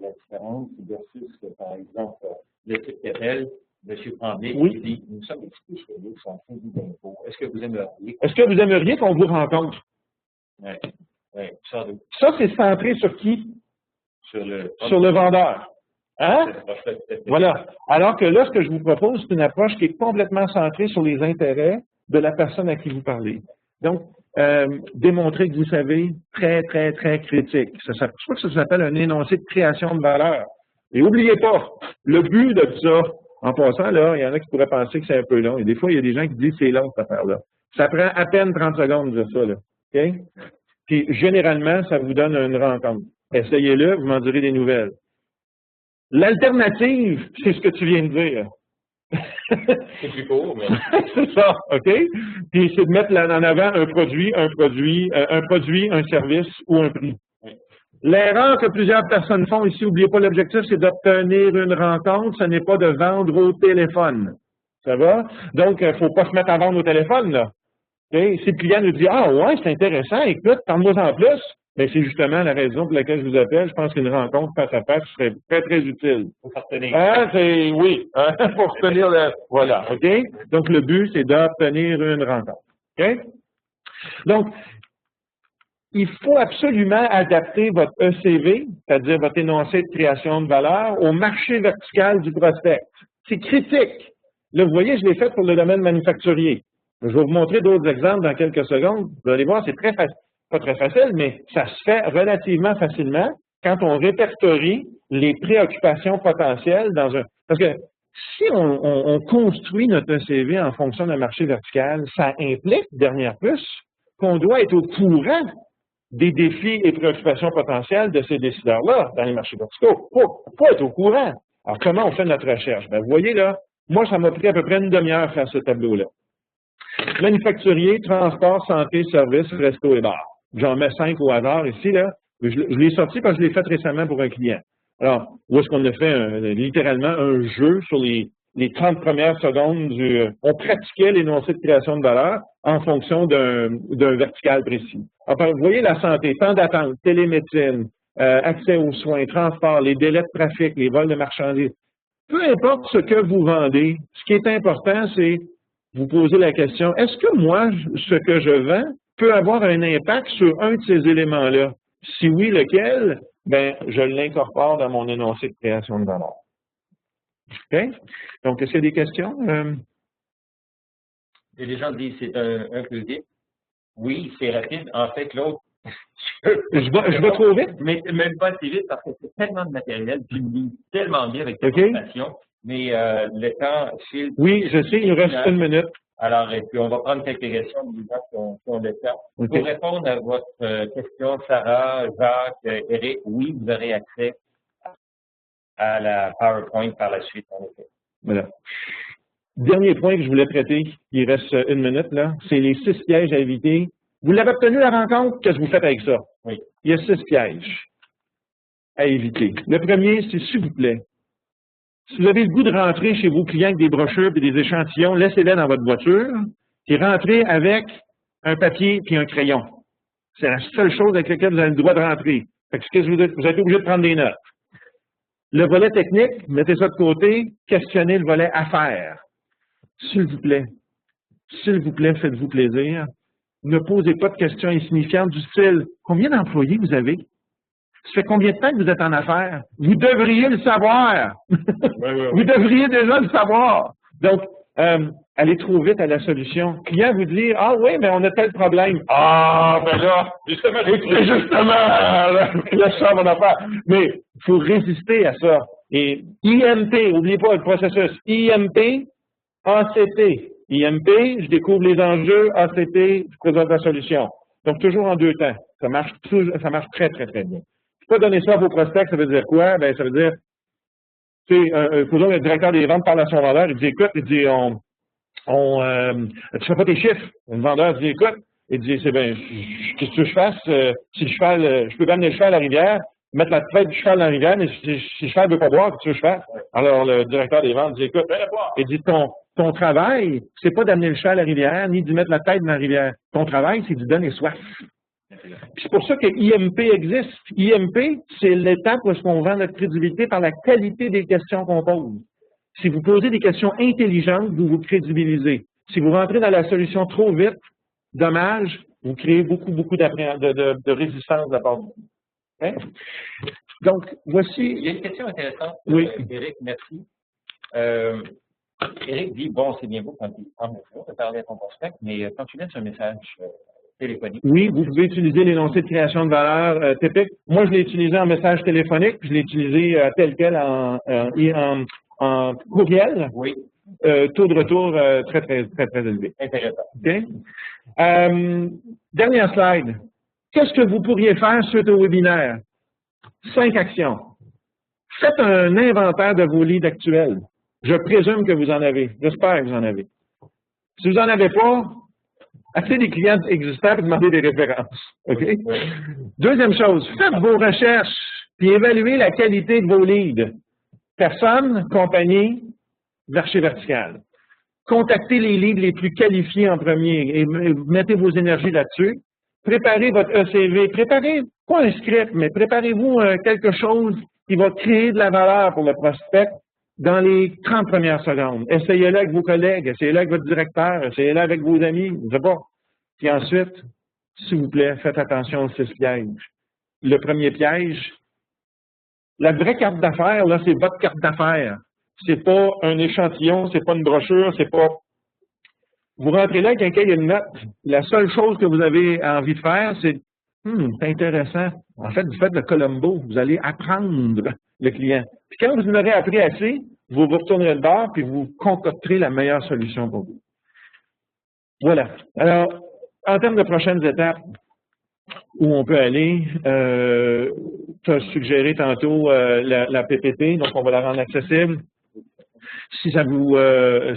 A: la différence versus, par exemple, le type qu'appelle M. Tremblay qui dit « Nous sommes des spécialistes en crédit d'impôt. Est-ce que vous aimeriez? »
B: Est-ce que vous aimeriez qu'on vous rencontre?
A: Oui. Oui,
B: ça, c'est centré sur qui? Sur le vendeur. Hein? Voilà. Alors que là, ce que je vous propose, c'est une approche qui est complètement centrée sur les intérêts de la personne à qui vous parlez. Donc, démontrer que vous savez, très, très, très critique. Je crois que ça s'appelle un énoncé de création de valeur. Et n'oubliez pas, le but de ça, en passant, là, il y en a qui pourraient penser que c'est un peu long. Et des fois, il y a des gens qui disent que c'est long, cette affaire-là. Ça prend à peine 30 secondes de dire ça, là. OK? Puis, généralement, ça vous donne une rencontre. Essayez-le, vous m'en direz des nouvelles. L'alternative, c'est ce que tu viens de dire.
A: C'est plus court, mais...
B: c'est ça, OK? Puis, c'est de mettre en avant un produit, un service ou un prix. Oui. L'erreur que plusieurs personnes font ici, n'oubliez pas l'objectif, c'est d'obtenir une rencontre, ce n'est pas de vendre au téléphone. Ça va? Donc, il ne faut pas se mettre à vendre au téléphone, là. Okay? Si le client nous dit « Ah ouais, c'est intéressant, écoute, parle-moi en plus », bien, c'est justement la raison pour laquelle je vous appelle. Je pense qu'une rencontre face à face serait très, très utile.
A: Pour se retenir.
B: Oui, pour retenir le... Voilà, OK? Donc, le but, c'est d'obtenir une rencontre. OK? Donc, il faut absolument adapter votre ECV, c'est-à-dire votre énoncé de création de valeur, au marché vertical du prospect. C'est critique. Là, vous voyez, je l'ai fait pour le domaine manufacturier. Je vais vous montrer d'autres exemples dans quelques secondes. Vous allez voir, c'est très facile, pas très facile, mais ça se fait relativement facilement quand on répertorie les préoccupations potentielles dans un... Parce que si on construit notre ECV en fonction d'un marché vertical, ça implique, dernière plus, qu'on doit être au courant des défis et préoccupations potentielles de ces décideurs-là dans les marchés verticaux. Faut être au courant. Alors, comment on fait notre recherche? Bien, vous voyez là, moi, ça m'a pris à peu près une demi-heure à faire ce tableau-là. Manufacturier, transport, santé, services, resto et bar. J'en mets 5 au hasard ici, là. Je l'ai sorti parce que je l'ai fait récemment pour un client. Alors, où est-ce qu'on a fait littéralement un jeu sur les 30 premières secondes on pratiquait l'énoncé de création de valeur en fonction d'un vertical précis. Enfin, vous voyez la santé, temps d'attente, télémédecine, accès aux soins, transport, les délais de trafic, les vols de marchandises. Peu importe ce que vous vendez, ce qui est important, c'est vous poser la question, est-ce que moi, ce que je vends peut avoir un impact sur un de ces éléments-là? Si oui, lequel? Ben, je l'incorpore dans mon énoncé de création de valeur. OK? Donc, est-ce qu'il y a des questions?
A: Et les gens disent c'est inclusif. Oui, c'est rapide. En fait, l'autre,
B: je vais trop vite?
A: Mais même pas assez vite parce que c'est tellement de matériel, tu me lis tellement bien avec ta présentation, mais le temps file.
B: Oui, je sais, il nous reste 1 minute.
A: Alors, et puis on va prendre quelques questions des gens qui ont le temps. Okay. Pour répondre à votre question, Sarah, Jacques, Éric, oui, vous aurez accès à la PowerPoint par la suite, en effet.
B: Voilà. Dernier point que je voulais traiter, il reste 1 minute, là, c'est les 6 pièges à éviter. Vous l'avez obtenu la rencontre, qu'est-ce que vous faites avec ça?
A: Oui.
B: Il y a 6 pièges à éviter. Le premier, c'est s'il vous plaît. Si vous avez le goût de rentrer chez vos clients avec des brochures et des échantillons, laissez-les dans votre voiture et rentrez avec un papier et un crayon. C'est la seule chose avec laquelle vous avez le droit de rentrer. Fait que vous êtes obligé de prendre des notes. Le volet technique, mettez ça de côté, questionnez le volet affaires. S'il vous plaît, faites-vous plaisir. Ne posez pas de questions insignifiantes du style « Combien d'employés vous avez? Ça fait combien de temps que vous êtes en affaires? Vous devriez le savoir. Vous devriez déjà le savoir. » Donc, allez trop vite à la solution. Le client vous dit « Ah oui, mais on a tel problème. » Ah, ben là, justement, là, ça, mon affaire. Mais il faut résister à ça. Et IMP, n'oubliez pas le processus. IMP, ACT. IMP, je découvre les enjeux. ACT, je présente la solution. Donc, toujours en 2 temps. Ça marche très, très, très bien. Pas donner ça à vos prospects, ça veut dire quoi? Ben, ça veut dire, le directeur des ventes parle à son vendeur, il dit, écoute, il dit, tu fais pas tes chiffres. Le vendeur dit, écoute, il dit, c'est bien, qu'est-ce que tu veux que je fasse? Si le cheval, je peux pas amener le cheval à la rivière, mettre la tête du cheval dans la rivière, mais si le cheval ne veut pas boire, qu'est-ce que tu veux que je fasse? Alors, le directeur des ventes dit, écoute, il dit, ton travail, c'est pas d'amener le cheval à la rivière, ni de mettre la tête dans la rivière. Ton travail, c'est de donner soif. C'est pour ça que IMP existe. IMP, c'est l'étape où est-ce qu'on vend notre crédibilité par la qualité des questions qu'on pose. Si vous posez des questions intelligentes, vous vous crédibilisez. Si vous rentrez dans la solution trop vite, dommage, vous créez beaucoup de résistance de la part de vous. Hein? Donc, voici...
A: Il y a une question intéressante,
B: oui.
A: Éric, merci. Éric dit, bon, c'est bien beau quand tu prends le jour de parler à ton prospect, mais quand tu laisses un message téléphonique.
B: Oui, vous pouvez utiliser l'énoncé de création de valeur typique. Moi, je l'ai utilisé en message téléphonique, puis je l'ai utilisé tel quel en courriel.
A: Oui.
B: Taux de retour très, très, très, très élevé.
A: Intéressant.
B: OK? Dernière slide. Qu'est-ce que vous pourriez faire suite au webinaire? 5 actions. Faites un inventaire de vos leads actuels. Je présume que vous en avez. J'espère que vous en avez. Si vous n'en avez pas, appelez des clients existants et demandez des références. OK? Oui. Deuxième chose, faites vos recherches puis évaluez la qualité de vos leads. Personne, compagnie, marché vertical. Contactez les leads les plus qualifiés en premier et mettez vos énergies là-dessus. Préparez votre ECV. Préparez, pas un script, mais préparez-vous quelque chose qui va créer de la valeur pour le prospect dans les 30 premières secondes. Essayez-le avec vos collègues, essayez-le avec votre directeur, essayez-le avec vos amis, je sais pas. Puis ensuite, s'il vous plaît, faites attention aux 6 pièges. Le premier piège, la vraie carte d'affaires, là, c'est votre carte d'affaires. C'est pas un échantillon, c'est pas une brochure, c'est pas... Vous rentrez là avec un cahier de notes. La seule chose que vous avez envie de faire, c'est c'est intéressant. En fait, vous faites le Columbo. Vous allez apprendre le client. Puis quand vous en aurez appris assez, vous vous retournerez le bord puis vous concocterez la meilleure solution pour vous. Voilà. Alors, en termes de prochaines étapes, où on peut aller, tu as suggéré tantôt la PPT, donc on va la rendre accessible. Si ça vous,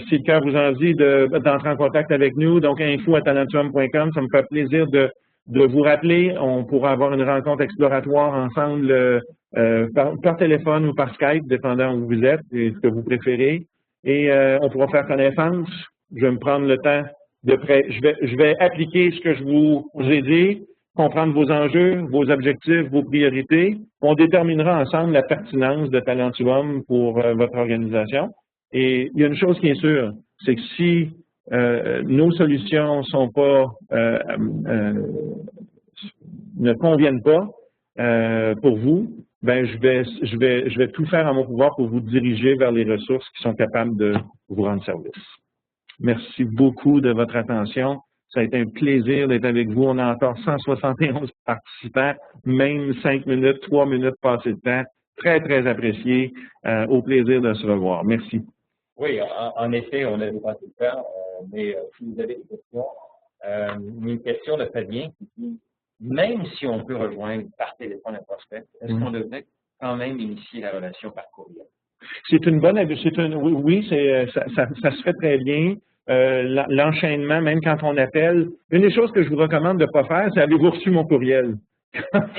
B: si le cœur vous en dit d'entrer en contact avec nous, donc info@talentuum.com, ça me fait plaisir de vous rappeler. On pourra avoir une rencontre exploratoire ensemble par téléphone ou par Skype, dépendant où vous êtes et ce que vous préférez. Et on pourra faire connaissance. Je vais me prendre le temps je vais appliquer ce que je vous ai dit, comprendre vos enjeux, vos objectifs, vos priorités. On déterminera ensemble la pertinence de Talentuum pour votre organisation. Et il y a une chose qui est sûre, c'est que si nos solutions sont pas ne conviennent pas pour vous, ben je vais tout faire en mon pouvoir pour vous diriger vers les ressources qui sont capables de vous rendre service. Merci beaucoup de votre attention. Ça a été un plaisir d'être avec vous. On a encore 171 participants, même 5 minutes, 3 minutes passées de temps. Très, très apprécié. Au plaisir de se revoir. Merci.
A: Oui, en effet, on a dépassé le temps, mais si vous avez des questions, une question de Fabien qui dit, même si on peut rejoindre par téléphone un prospect, est-ce qu'on devrait quand même initier la relation par courriel?
B: C'est une bonne habitude. Oui, ça se fait très bien. L'enchaînement, même quand on appelle. Une des choses que je vous recommande de ne pas faire, c'est avez-vous reçu mon courriel?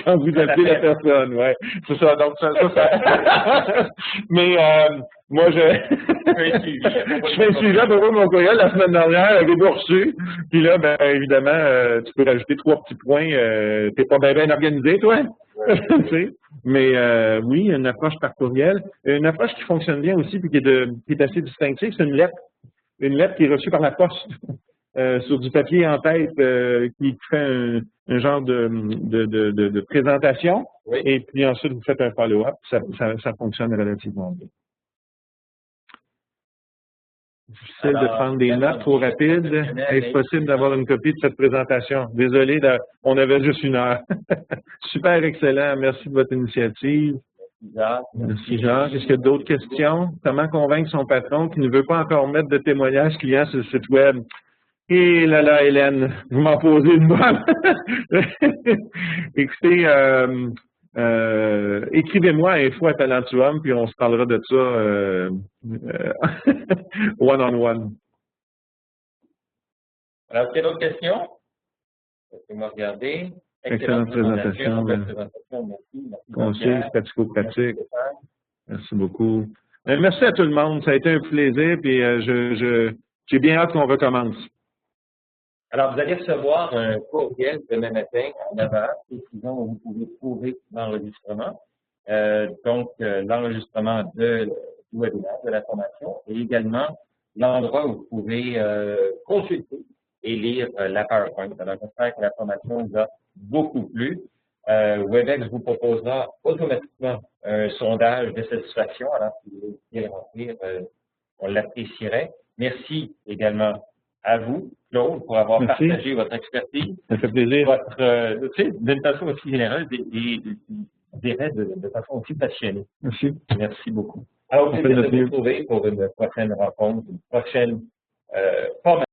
B: Quand vous appelez la personne, ouais. C'est ça. Donc, ça. Mais moi, je fais un suivi à propos de mon courriel la semaine dernière, avez-vous reçu? Puis là, ben évidemment, tu peux rajouter 3 petits points. T'es pas bien organisé, toi? Tu sais? Mais oui, une approche par courriel. Une approche qui fonctionne bien aussi, puis qui est assez distinctive, c'est une lettre. Une lettre qui est reçue par la poste. Sur du papier en tête qui fait un genre de présentation, oui. Et puis ensuite vous faites un follow-up, ça fonctionne relativement bien. Difficile de prendre des notes trop rapides. Est-ce possible d'avoir une copie de cette présentation? Désolé, on avait juste 1 heure. Super excellent, merci de votre initiative. Merci Jacques. Est-ce qu'il y a d'autres questions? Comment convaincre son patron qui ne veut pas encore mettre de témoignages clients sur le site web? Et là, Hélène, vous m'en posez une bonne. Écoutez, écrivez-moi à info@talentuum, puis on se parlera de ça one-on-one.
A: Alors, est-ce qu'il y a d'autres questions? Laissez-moi regarder.
B: Excellente présentation.
A: Merci.
B: Conseil pratico-pratique. Merci beaucoup. Merci à tout le monde. Ça a été un plaisir, puis j'ai bien hâte qu'on recommence.
A: Alors, vous allez recevoir un courriel demain matin à 9h, précisant où vous pouvez trouver l'enregistrement. Donc, l'enregistrement du webinaire, de la formation, et également l'endroit où vous pouvez consulter et lire la PowerPoint. Alors, j'espère que la formation vous a beaucoup plu. Webex vous proposera automatiquement un sondage de satisfaction. Alors, si vous voulez le remplir, on l'apprécierait. Merci également à vous, Claude, pour avoir partagé votre expertise.
B: Ça fait plaisir.
A: D'une façon aussi généreuse et je dirais de façon aussi passionnée.
B: Merci.
A: Merci beaucoup. Alors, on va se retrouver pour une prochaine rencontre, une prochaine formation.